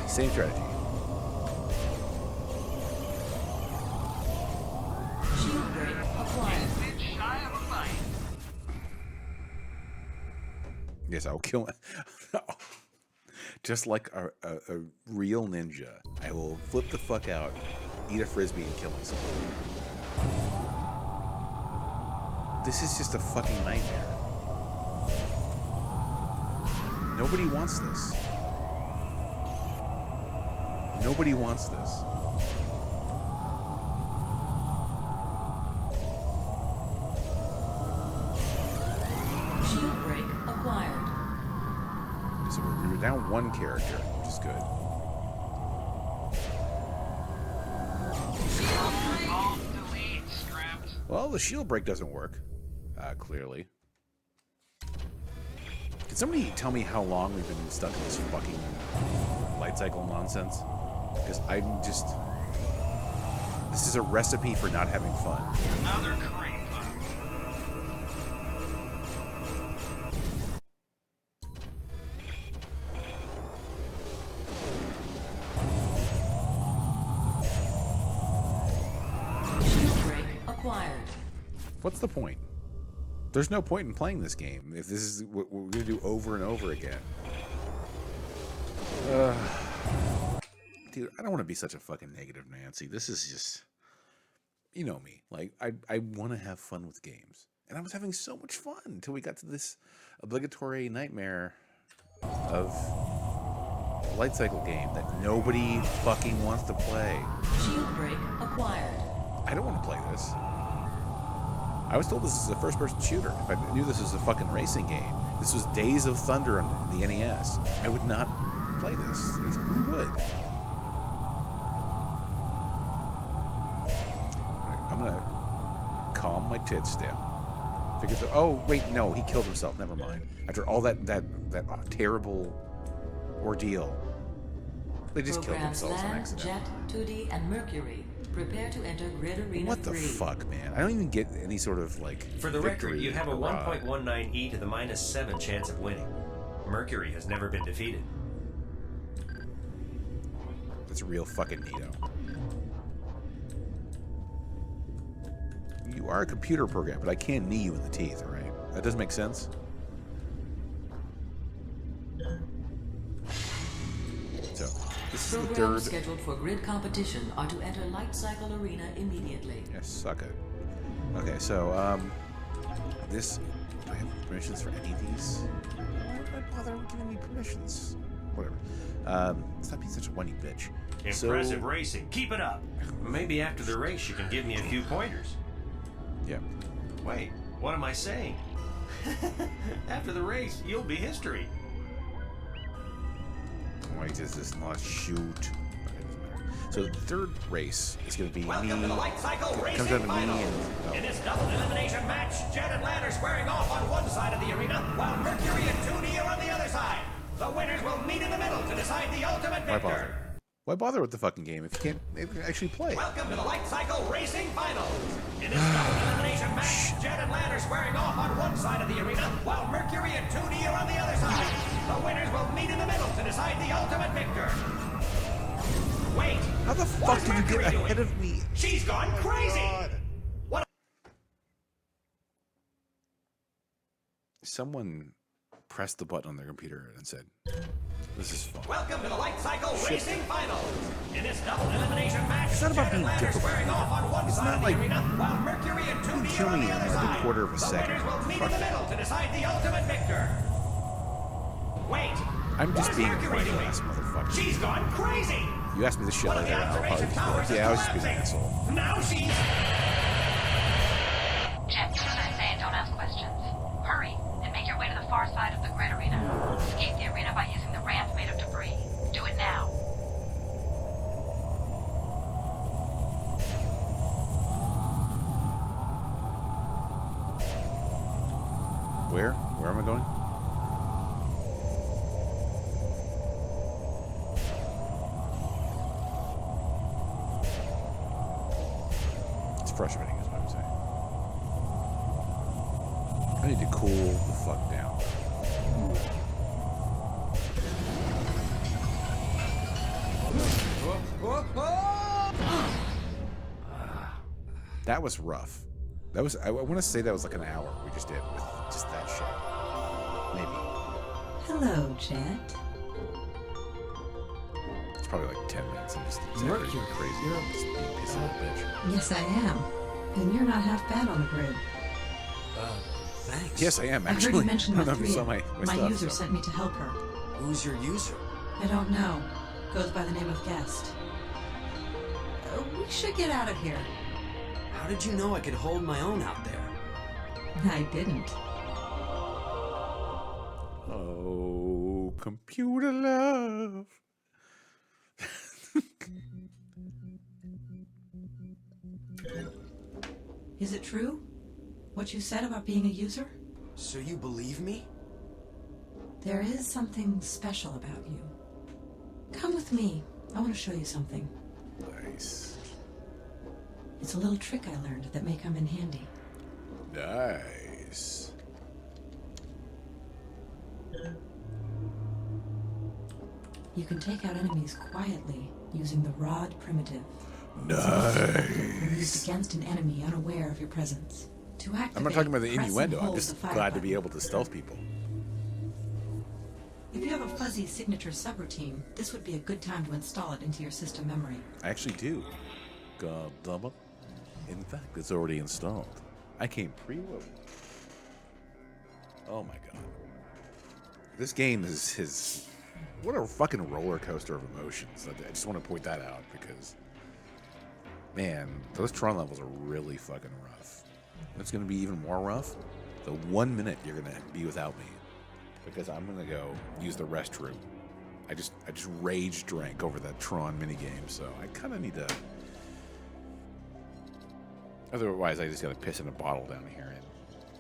Same strategy. Shield break applied. Yes, I'll kill him. Just like a real ninja, I will flip the fuck out, eat a frisbee, and kill myself. This is just a fucking nightmare. Nobody wants this. Nobody wants this. Shield break acquired. So we're down one character, which is good. Well, the shield break doesn't work, clearly. Can somebody tell me how long we've been stuck in this fucking light cycle nonsense? Because I'm just... This is a recipe for not having fun. Another crane bug. Shield break acquired. What's the point? There's no point in playing this game if this is what we're going to do over and over again. Dude, I don't want to be such a fucking negative Nancy. This is just... You know me. Like, I want to have fun with games. And I was having so much fun until we got to this obligatory nightmare of a light cycle game that nobody fucking wants to play. Shield break acquired. I don't want to play this. I was told this is a first-person shooter. If I knew this was a fucking racing game, this was Days of Thunder on the NES, I would not play this. Who would? I'm gonna calm my tits down. Figure that. Oh wait, no, he killed himself. Never mind. After all that terrible ordeal, they just killed Programs themselves on Land, accident. Jet, 2D, and Mercury. Prepare to enter Grid Arena What the 3. fuck, man? I don't even get any sort of like. For the record, victory you have a hurrah. 1.19 e to the -7 chance of winning. Mercury has never been defeated. That's a real fucking neato. You are a computer program, but I can't knee you in the teeth, all right? That doesn't make sense. So, this is the Programs third. scheduled for grid competition are to enter Light Cycle Arena immediately. Yes, suck it. Okay, so, this. Do I have permissions for any of these? Why would I bother giving me permissions? Whatever. Stop being such a whiny bitch. Impressive So, racing. Keep it up. Maybe after the race you can give me a few pointers. yeah. Wait, what am I saying? After the race, you'll be history. Why does this not shoot? Okay, doesn't matter. So the third race is going to be Welcome me. to the Light Cycle It Racing comes down to me Finals. and. In this double elimination match, Jet and Land are squaring off on one side of the arena, while Mercury and 2D are on the other side. The winners will meet in the middle to decide the ultimate Why victor. bother? Why bother with the fucking game if you can't actually play? Welcome to the Light Cycle Racing Finals. In this double elimination match, Jet and Land are squaring off on one side of the arena, while Mercury and 2D are on the other side. The winners will meet in the middle to decide the ultimate victor. Wait. How the fuck did you get ahead of me? She's gone crazy. What? Someone pressed the button on their computer and said, "This is fun." Welcome to the Light Cycle Racing Finals. In this double elimination match, It's not about Jet and being Land are difficult. squaring off on one It's side not of the like arena, while Mercury and 2D kill are on me the in other like a side. quarter of a The second. winners will meet Fuck in the that. middle to decide the ultimate victor. Wait. I'm what just is being a Mercury doing? pointless motherfucker. She's gone crazy. You asked me this shit One of later, the and I'll probably observation just be towers like, is "Yeah, I was just being an collapsing. asshole." Now she's... Jet, do as I say and don't ask questions. Hurry, and make your way to the far side of the grid arena. Escape the arena by using the ramp made of debris. Do it now. Where? Where am I going? frustrating, is what I'm saying. I need to cool the fuck down. That was rough. That was, I want to say that was like an hour we just did with just that shit. Maybe. Hello, Jet. It's probably like 10 minutes. I'm just exaggerating crazy. I'm just being a piece of a bitch. Yes, I am. And you're not half bad on the grid. Thanks. Yes, I am, I actually. heard you mention I don't know if you Mathria. saw my My stuff, user so. sent me to help her. Who's your user? I don't know. Goes by the name of Guest. We should get out of here. How did you know I could hold my own out there? I didn't. Oh, computer love. Is it true? What you said about being a user? So you believe me? There is something special about you. Come with me. I want to show you something. Nice. It's a little trick I learned that may come in handy. Nice. You can take out enemies quietly using the rod primitive. Nice. Used against an enemy unaware of your presence. To activate, I'm not talking about the press and innuendo. I'm hold just the fire glad to button. be able to stealth people. If you have a fuzzy signature subroutine, this would be a good time to install it into your system memory. I actually do. God damn it. In fact, it's already installed. I came preloaded. Oh my god. This game is what a fucking roller coaster of emotions. I just want to point that out because, man, those Tron levels are really fucking rough. It's going to be even more rough the 1 minute you're going to be without me, because I'm going to go use the restroom. I just rage drank over that Tron minigame, so I kind of need to. Otherwise, I just got to piss in a bottle down here, and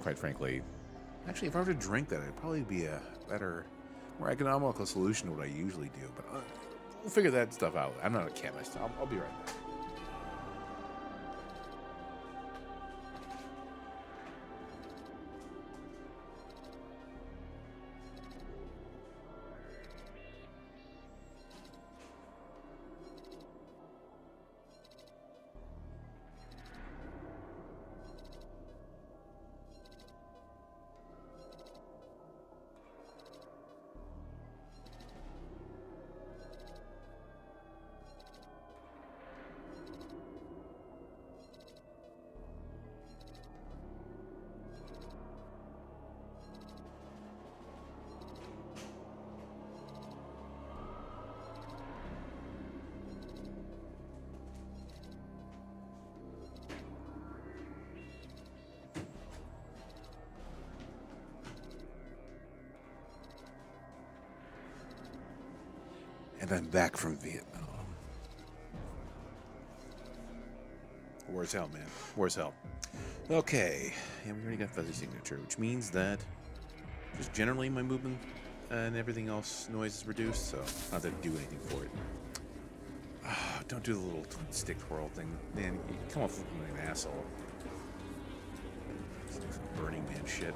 quite frankly, actually, if I were to drink that, it'd probably be a better, more economical solution to what I usually do. But we'll figure that stuff out. I'm not a chemist. I'll be right back. And I'm back from Vietnam. Where's hell, man? Where's hell? Okay. Yeah, we already got fuzzy signature, which means that just generally my movement and everything else noise is reduced, so not to do anything for it. Don't do the little stick twirl thing. Man, you come off like an asshole. It's like some Burning Man shit.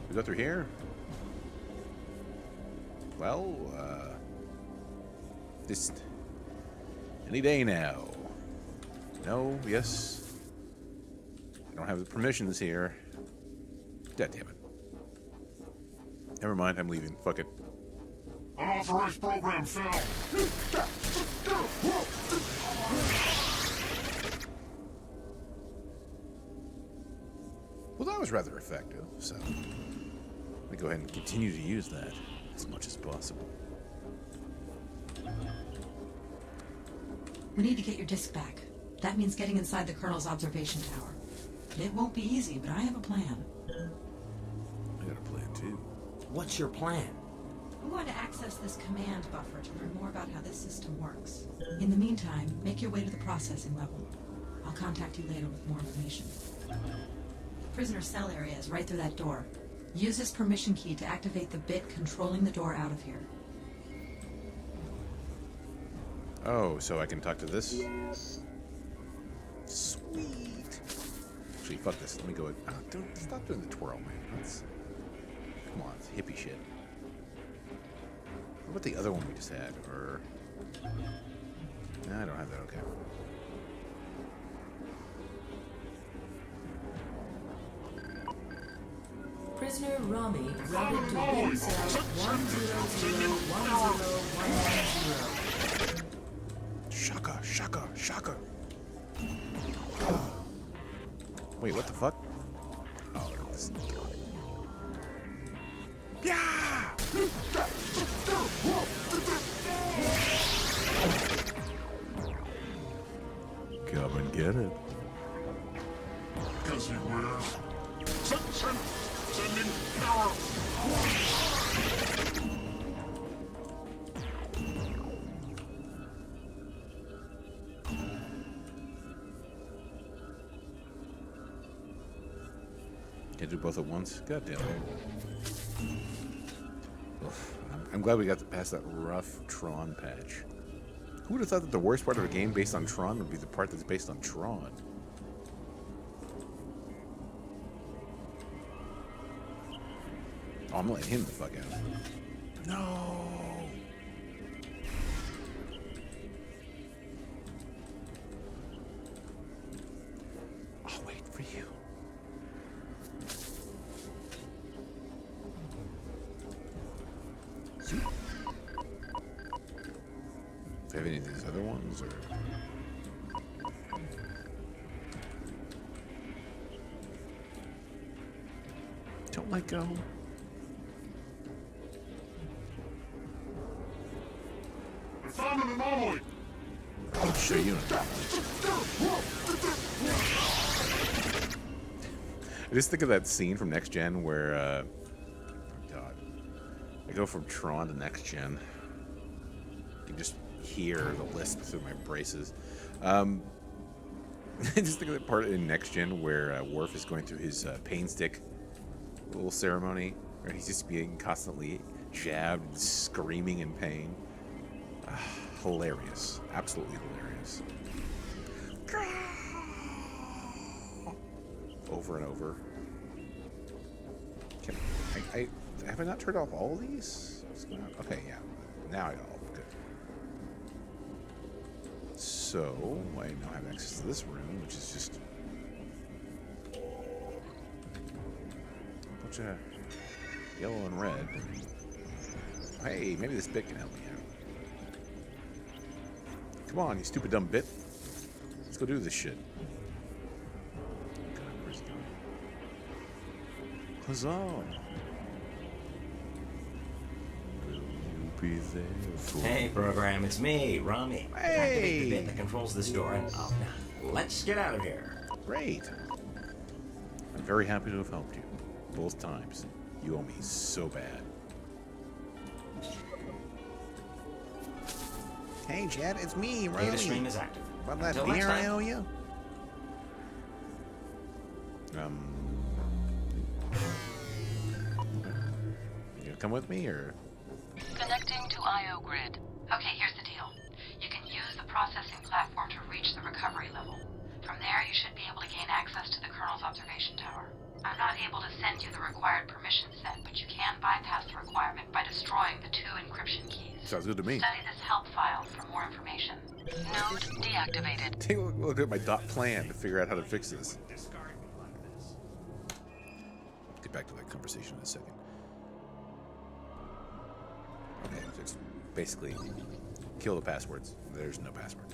We go through here? Well, this any day now. No, yes. I don't have the permissions here. God damn it. Never mind, I'm leaving. Fuck it. Unauthorized program failed. Well, that was rather effective, so let me go ahead and continue to use that as much as possible. We need to get your disc back. That means getting inside the Colonel's observation tower. It won't be easy, but I have a plan. I got a plan, too. What's your plan? I'm going to access this command buffer to learn more about how this system works. In the meantime, make your way to the processing level. I'll contact you later with more information. Prisoner cell area is right through that door. Use this permission key to activate the bit controlling the door out of here. Oh, so I can talk to this? Actually, fuck this. Let me go. Stop doing the twirl, man. Come on, it's hippie shit. What about the other one we just had? Or no, I don't have that. Okay. Prisoner Rami routed to bin cell 100-10110. Shaka, shaka, shaka. Wait, what the fuck? Oh, this. Yeah! Come and get it. Because he wears. Sending power. Can't do both at once. God damn it. I'm glad we got past that rough Tron patch. Who would have thought that the worst part of a game based on Tron would be the part that's based on Tron? Oh, I'm letting him the fuck out. No! I'll wait for you. Do you have any of these other ones, or? Don't let go. I found an anomaly. I'll show you an anomaly. I just think of that scene from Next Gen where, oh God, I go from Tron to Next Gen. You can just hear the lisp through my braces. I just think of that part in Next Gen where Worf is going through his pain stick little ceremony, where he's just being constantly jabbed and screaming in pain. Hilarious. Absolutely hilarious. Over and over. Have I not turned off all of these? Okay, yeah. Now I got all of them. Good. So, I now have access to this room, which is just a bunch of yellow and red. Hey, maybe this bit can help me out. Come on, you stupid dumb bit. Let's go do this shit. God, where's it going? Huzzah! Be there for Hey, program, it's me, Rami. Hey! Activate the bit that controls this door, and now, let's get out of here. Great. I'm very happy to have helped you. Both times. You owe me so bad. Hey, Jed, it's me, Rami. Data stream is active. About that Until next beer I time. owe you? You gonna come with me, or? Connecting to IO grid. Okay, here's the deal. You can use the processing platform to reach the recovery level. From there, you should be able to gain access to the Colonel's observation tower. I'm not able to send you the required permission set, but you can bypass the requirement by destroying the 2 encryption keys. Sounds good to me. Study this help file for more information. Node deactivated. Take a look at my plan to figure out how to fix this. Get back to that conversation in a second. Okay, so it's basically kill the passwords. There's no password.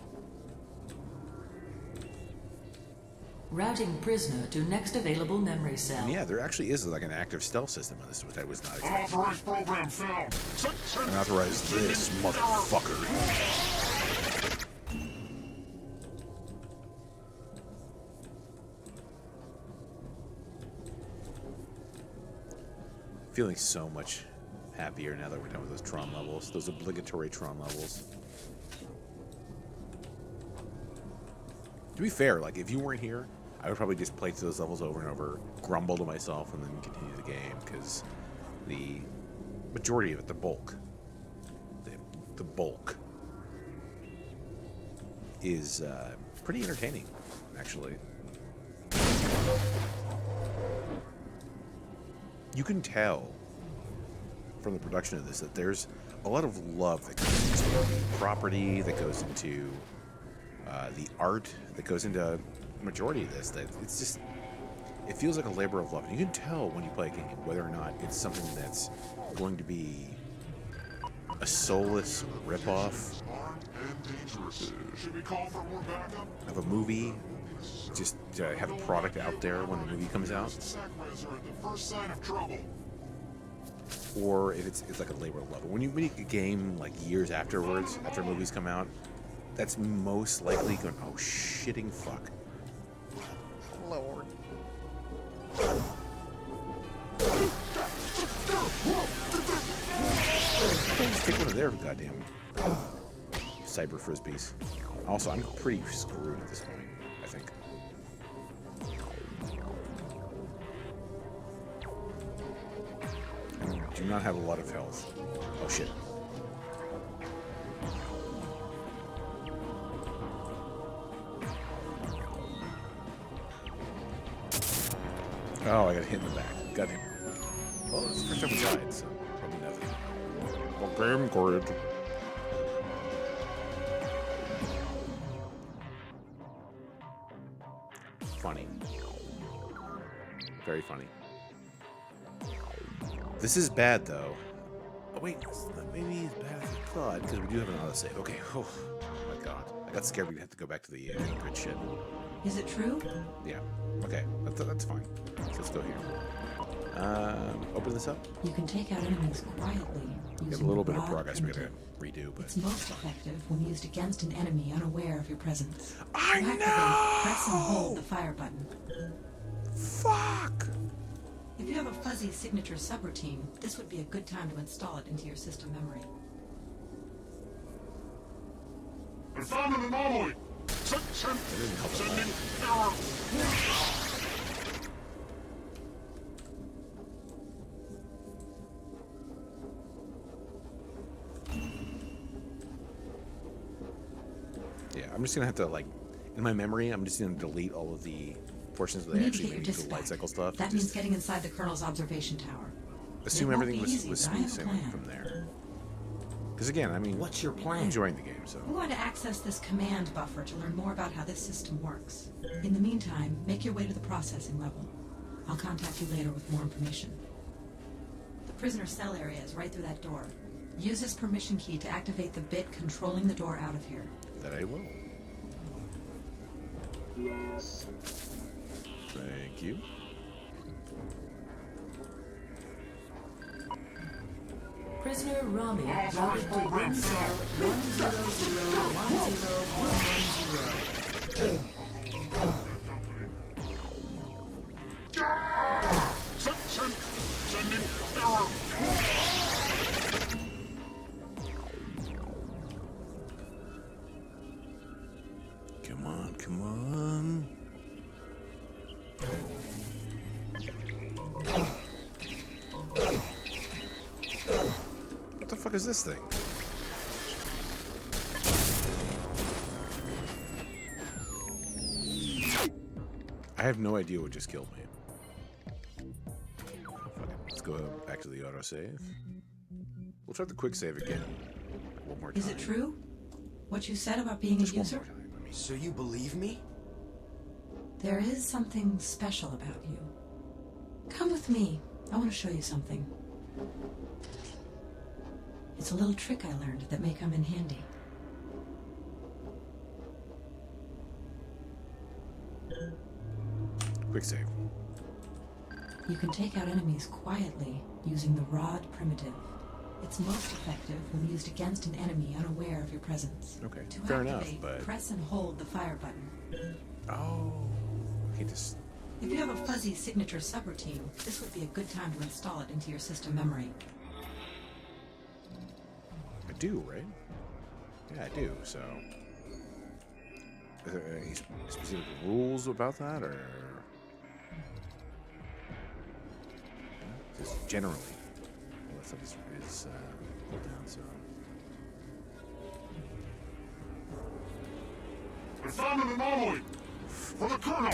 Routing prisoner to next available memory cell. And yeah, there actually is like an active stealth system on this, which I was not expecting. Unauthorized program found. Unauthorized this, motherfucker. Feeling so much happier now that we're done with those Tron levels, those obligatory Tron levels. To be fair, like, if you weren't here, I would probably just play through those levels over and over, grumble to myself, and then continue the game, because the majority of it, the bulk, is pretty entertaining, actually. You can tell from the production of this that there's a lot of love that goes into the property, that goes into the art, that goes into a majority of this. That it's just, it feels like a labor of love. And you can tell when you play a game whether or not it's something that's going to be a soulless ripoff Should we call for more backup? of a movie, just to have a product out there when the movie comes out, Sackways are the first sign of trouble. or if it's like a labor of love. When you make a game like years afterwards, after movies come out, that's most likely going, oh, shitting fuck. Lord. Just take one of their goddamn cyber frisbees. Also, I'm pretty screwed at this point, I think. I do not have a lot of health. Oh shit. Oh, I got hit in the back. Got him. Well, it's the first time we died, so probably nothing. Well, game grid. Funny. Very funny. This is bad, though. Oh, wait. It's not maybe as bad as I thought, because we do have an autosave. Okay. Oh, my god. I got scared we'd have to go back to the grid shit. Is it true? Yeah. Okay. That's fine. So let's go here. Open this up. You can take out enemies quietly. Get a little bit of progress we gotta redo, but It's most effective when used against an enemy unaware of your presence. I To activate, know! press and hold the fire button. Fuck! If you have a fuzzy signature subroutine, this would be a good time to install it into your system memory. I found an anomaly! Sending error! Yeah, I'm just gonna have to, like, in my memory, I'm just gonna delete all of the portions where You they need to actually get your made the disk light back. cycle stuff. That means getting inside the Colonel's observation tower. Assume It won't everything be was easy, was but I smooth have a sailing plan. from there. Because again, I mean, What's your plan? I'm enjoying the game, so. I'm going to access this command buffer to learn more about how this system works. In the meantime, make your way to the processing level. I'll contact you later with more information. The prisoner cell area is right through that door. Use this permission key to activate the bit controlling the door out of here. That I will. Thank you. Prisoner Rami routed to room cell 100101010. Sending error! Come on, come on. What the fuck is this thing? I have no idea what just killed me. Fuck it. Let's go back to the autosave. We'll try the quick save again. One more time. Is it true? What you said about being a Just one user? more time. I mean, So you believe me? There is something special about you. Come with me. I want to show you something. It's a little trick I learned that may come in handy. quick save. You can take out enemies quietly using the rod primitive. It's most effective when used against an enemy unaware of your presence. Okay, To fair activate, enough, but... press and hold the fire button. Oh, okay, just... If you have a fuzzy signature subroutine, this would be a good time to install it into your system memory. I do, right? Yeah, I do, so... Is there any specific rules about that, or... Just generally. All that stuff is pulled down, so... I found an anomaly! For the Colonel!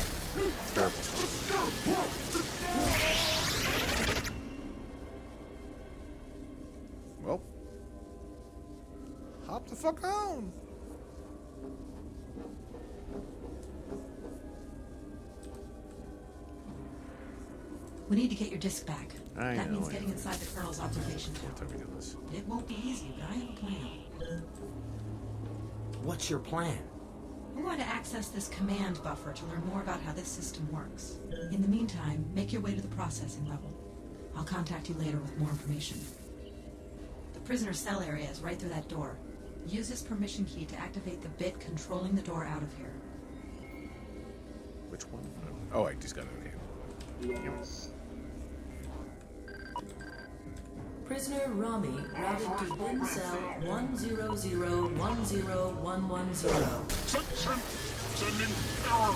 Well, hop the fuck on. We need to get your disc back. I That know, means I getting know. inside the Colonel's observation tower. What time we do this? It won't be easy, but I have a plan. What's your plan? We're going to access this command buffer to learn more about how this system works. In the meantime, make your way to the processing level. I'll contact you later with more information. The prisoner cell area is right through that door. Use this permission key to activate the bit controlling the door out of here. Which one? Oh, I just got it. Okay. Yep. Prisoner Rami routed to bin cell 100101110. Sending error.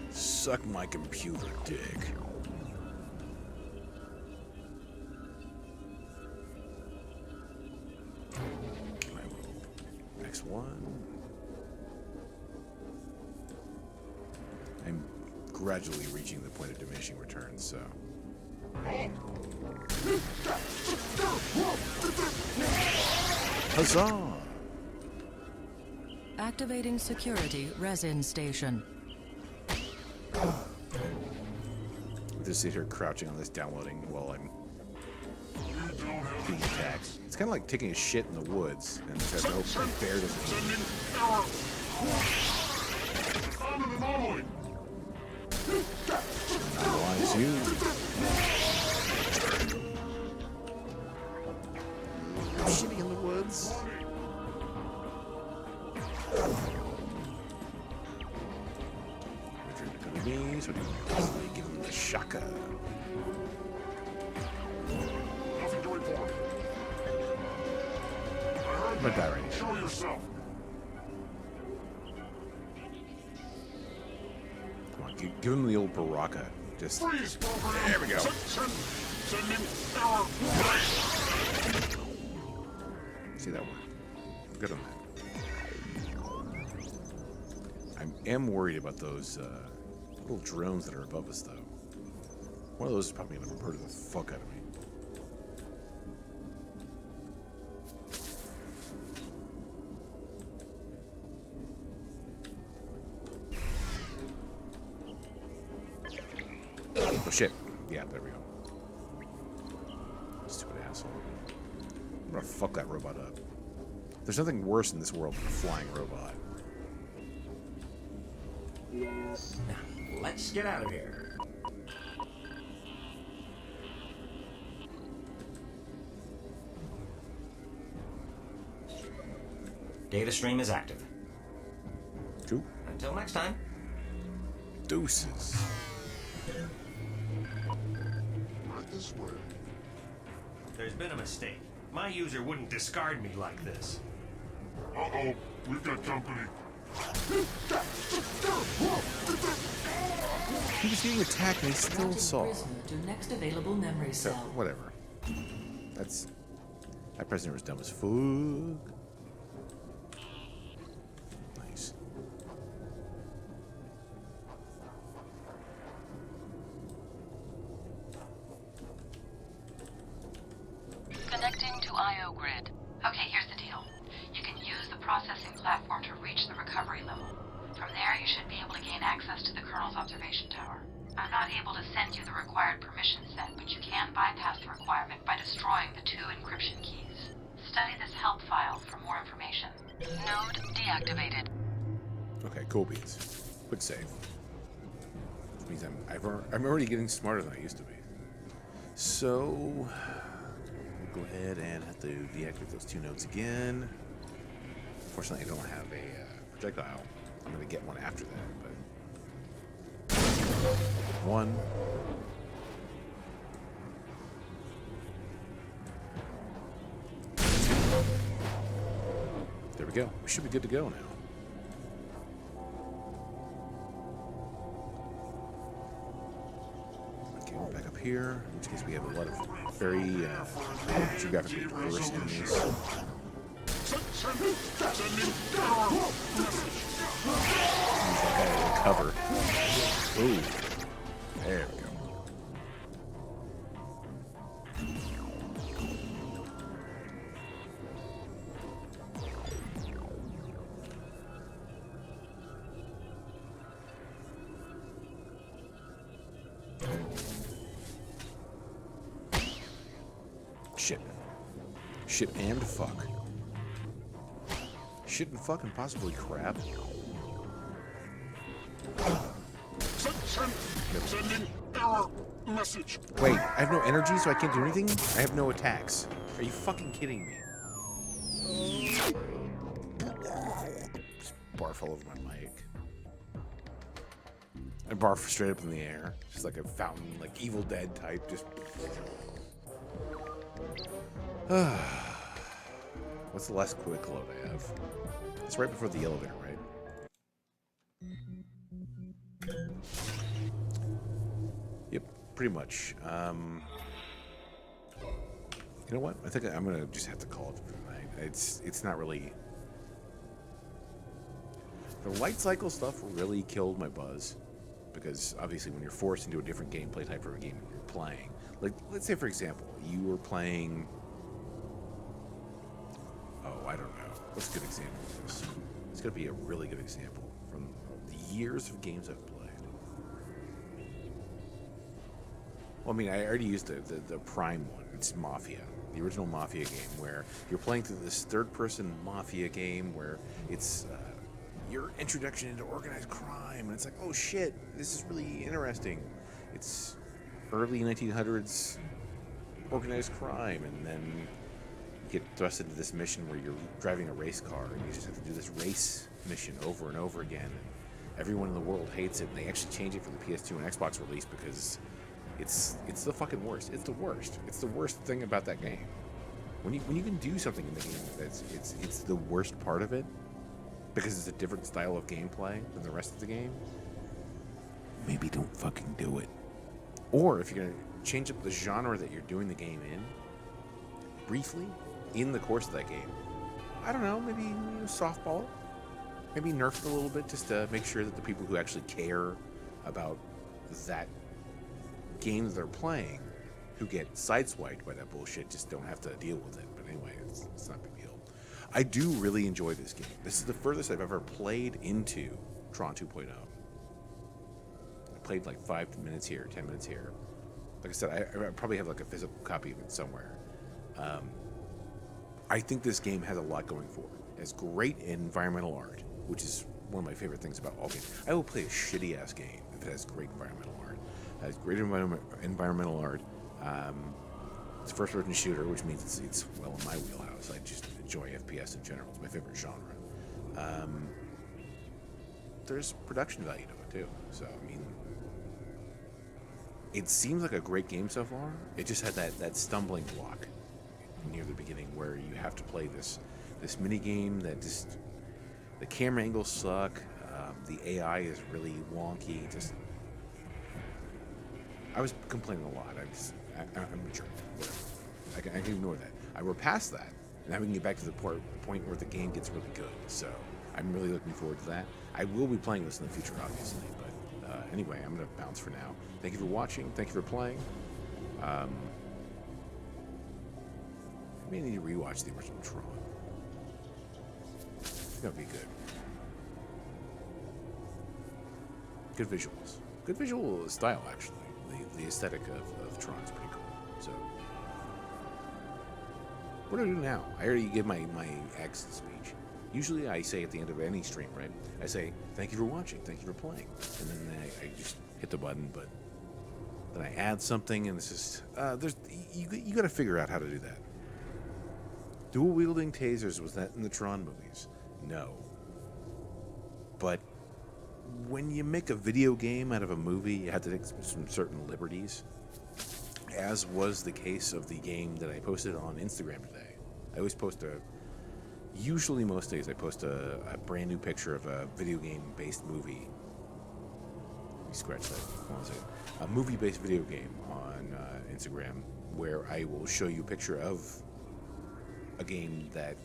Suck my computer dick. Next one. I'm gradually reaching the point of diminishing returns, so. Huzzah! Activating security resin station. Just sit here crouching on this downloading while I'm being attacked. It's kind of like taking a shit in the woods and just have to hope the bear doesn't eat Sending error. Analyze you. Shitting in the woods. Return to me, so we can give him the shaka. Nothing to report. I'm gonna die right here. Show yourself. Come on, give him the old Baraka. Just Freeze, program. there we go. Sending error. See that one? Good on that. I am worried about those little drones that are above us, though. One of those is probably gonna murder the fuck out of me. Oh shit. Yeah, there we go. Stupid asshole. I'm gonna fuck that robot up. There's nothing worse in this world than a flying robot. Now, let's get out of here. Data stream is active. Cool. Until next time. Deuces. Right this way. There's been a mistake. My user wouldn't discard me like this. Uh-oh, we've got company. He was getting attacked and he still Routing saw. prisoner to next available memory So, cell. whatever. That prisoner was dumb as fuck. Nice. Connecting to IO grid. Okay, here's the deal. You can use the processing platform to reach the recovery level. From there, you should be able to gain access to the Colonel's observation tower. I'm not able to send you the required permission set, but you can bypass the requirement by destroying the 2 encryption keys. Study this help file for more information. Node deactivated. Okay, cool beans. Quick save. Which means I'm already getting smarter than I used to be. So we'll go ahead and have to deactivate those 2 nodes again. Unfortunately, I don't have a projectile. I'm gonna get one after that, but 1. There we go. We should be good to go now. Okay, we're back up here, in which case we have a lot of very geographically diverse enemies. Sending error. cover. Ooh. There we go. Shit. Shit and fuck. Shit and fuck and possibly crap. Sending error message. Wait, I have no energy, so I can't do anything? I have no attacks. Are you fucking kidding me? Just barf all over my mic. I barf straight up in the air. Just like a fountain, like Evil Dead type. Just. What's the last quick load I have? It's right before the elevator, right? Yep, pretty much. You know what? I think I'm gonna just have to call it for tonight. It's not really. The light cycle stuff really killed my buzz, because obviously when you're forced into a different gameplay type for a game you're playing, like let's say for example you were playing. Oh, I don't know. What's a good example of this? It's gonna be a really good example from the years of games I've played. Well, I mean, I already used the prime one. It's Mafia, the original Mafia game, where you're playing through this third-person Mafia game where it's your introduction into organized crime, and it's like, oh shit, this is really interesting. It's early 1900s organized crime, and then you get thrust into this mission where you're driving a race car, and you just have to do this race mission over and over again. And everyone in the world hates it, and they actually change it for the PS2 and Xbox release because it's the fucking worst. It's the worst. It's the worst thing about that game. When you can do something in the game that's it's the worst part of it because it's a different style of gameplay than the rest of the game, maybe don't fucking do it. Or if you're gonna change up the genre that you're doing the game in briefly in the course of that game, I don't know, maybe softball it. Maybe nerf it a little bit just to make sure that the people who actually care about that game that they're playing, who get sideswiped by that bullshit, just don't have to deal with it. But anyway, it's not a big deal. I do really enjoy this game. This is the furthest I've ever played into Tron 2.0. I played like 5 minutes here, 10 minutes here. Like I said, I probably have like a physical copy of it somewhere. I think this game has a lot going for it. It has great environmental art, which is one of my favorite things about all games. I will play a shitty-ass game if it has great environmental art. It has great environmental art. It's a first-person shooter, which means it's well in my wheelhouse. I just enjoy FPS in general. It's my favorite genre. There's production value to it, too. So, I mean, it seems like a great game so far. It just had that stumbling block near the beginning where you have to play this mini game that just the camera angles suck. The AI is really wonky. Just I was complaining a lot. I'm a jerk. Whatever. I can ignore that. We're past that. Now we can get back to the point where the game gets really good. So I'm really looking forward to that. I will be playing this in the future, obviously. But anyway, I'm going to bounce for now. Thank you for watching. Thank you for playing. I may need to rewatch the original Tron. I think that would be good. Good visuals. Good visual style, actually. The aesthetic of Tron is pretty cool. So, what do I do now? I already give my exit speech. Usually I say at the end of any stream, right? I say, thank you for watching, thank you for playing. And then I just hit the button, but then I add something, and it's just, you got to figure out how to do that. Dual-wielding tasers, was that in the Tron movies? No. But when you make a video game out of a movie, you have to take some certain liberties, as was the case of the game that I posted on Instagram today. I always post usually most days I post a brand new picture of a video game-based movie. Let me scratch that. Hold on a second. A movie-based video game on Instagram where I will show you a picture of a game that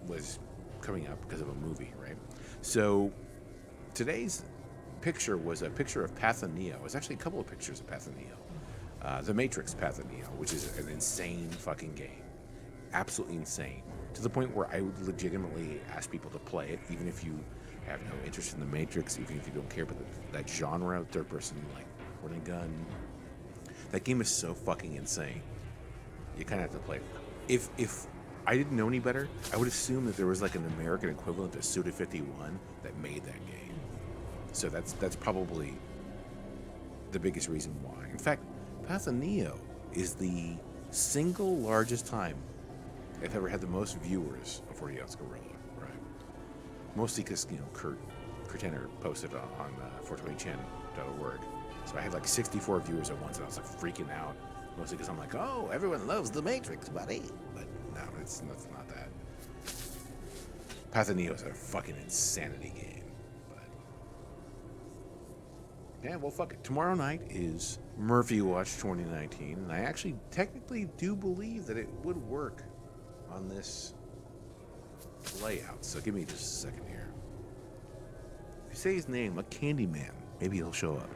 was coming out because of a movie, right? So today's picture was a picture of Path of Neo. It was actually a couple of pictures of Path of Neo. The Matrix Path of Neo, which is an insane fucking game. Absolutely insane. To the point where I would legitimately ask people to play it, even if you have no interest in the Matrix, even if you don't care about that genre, third person, like, running gun. That game is so fucking insane. You kind of have to play it. If I didn't know any better, I would assume that there was like an American equivalent to Suda 51 that made that game. So that's probably the biggest reason why. In fact, Path of Neo is the single largest time I've ever had the most viewers of 40 Ounce Gorilla, right? Mostly because, Kurt Tenner posted on 420chan.org. So I had like 64 viewers at once, and I was like freaking out. Mostly because I'm like, oh, everyone loves the Matrix, buddy. But no, it's not that. Path of Neo is a fucking insanity game. But yeah, well, fuck it. Tomorrow night is Murphy Watch 2019, and I actually technically do believe that it would work on this layout. So give me just a second here. If you say his name, like Candyman, maybe he'll show up.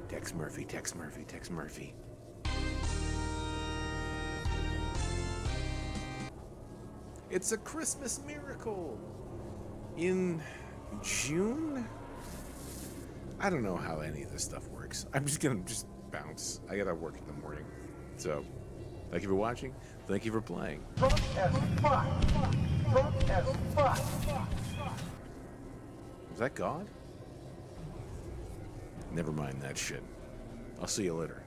Text Murphy, text Murphy, text Murphy. It's a Christmas miracle. In June? I don't know how any of this stuff works. I'm just gonna bounce. I gotta work in the morning. So, thank you for watching. Thank you for playing. Drunk as fuck. Drunk as fuck. Was that God? Never mind that shit. I'll see you later.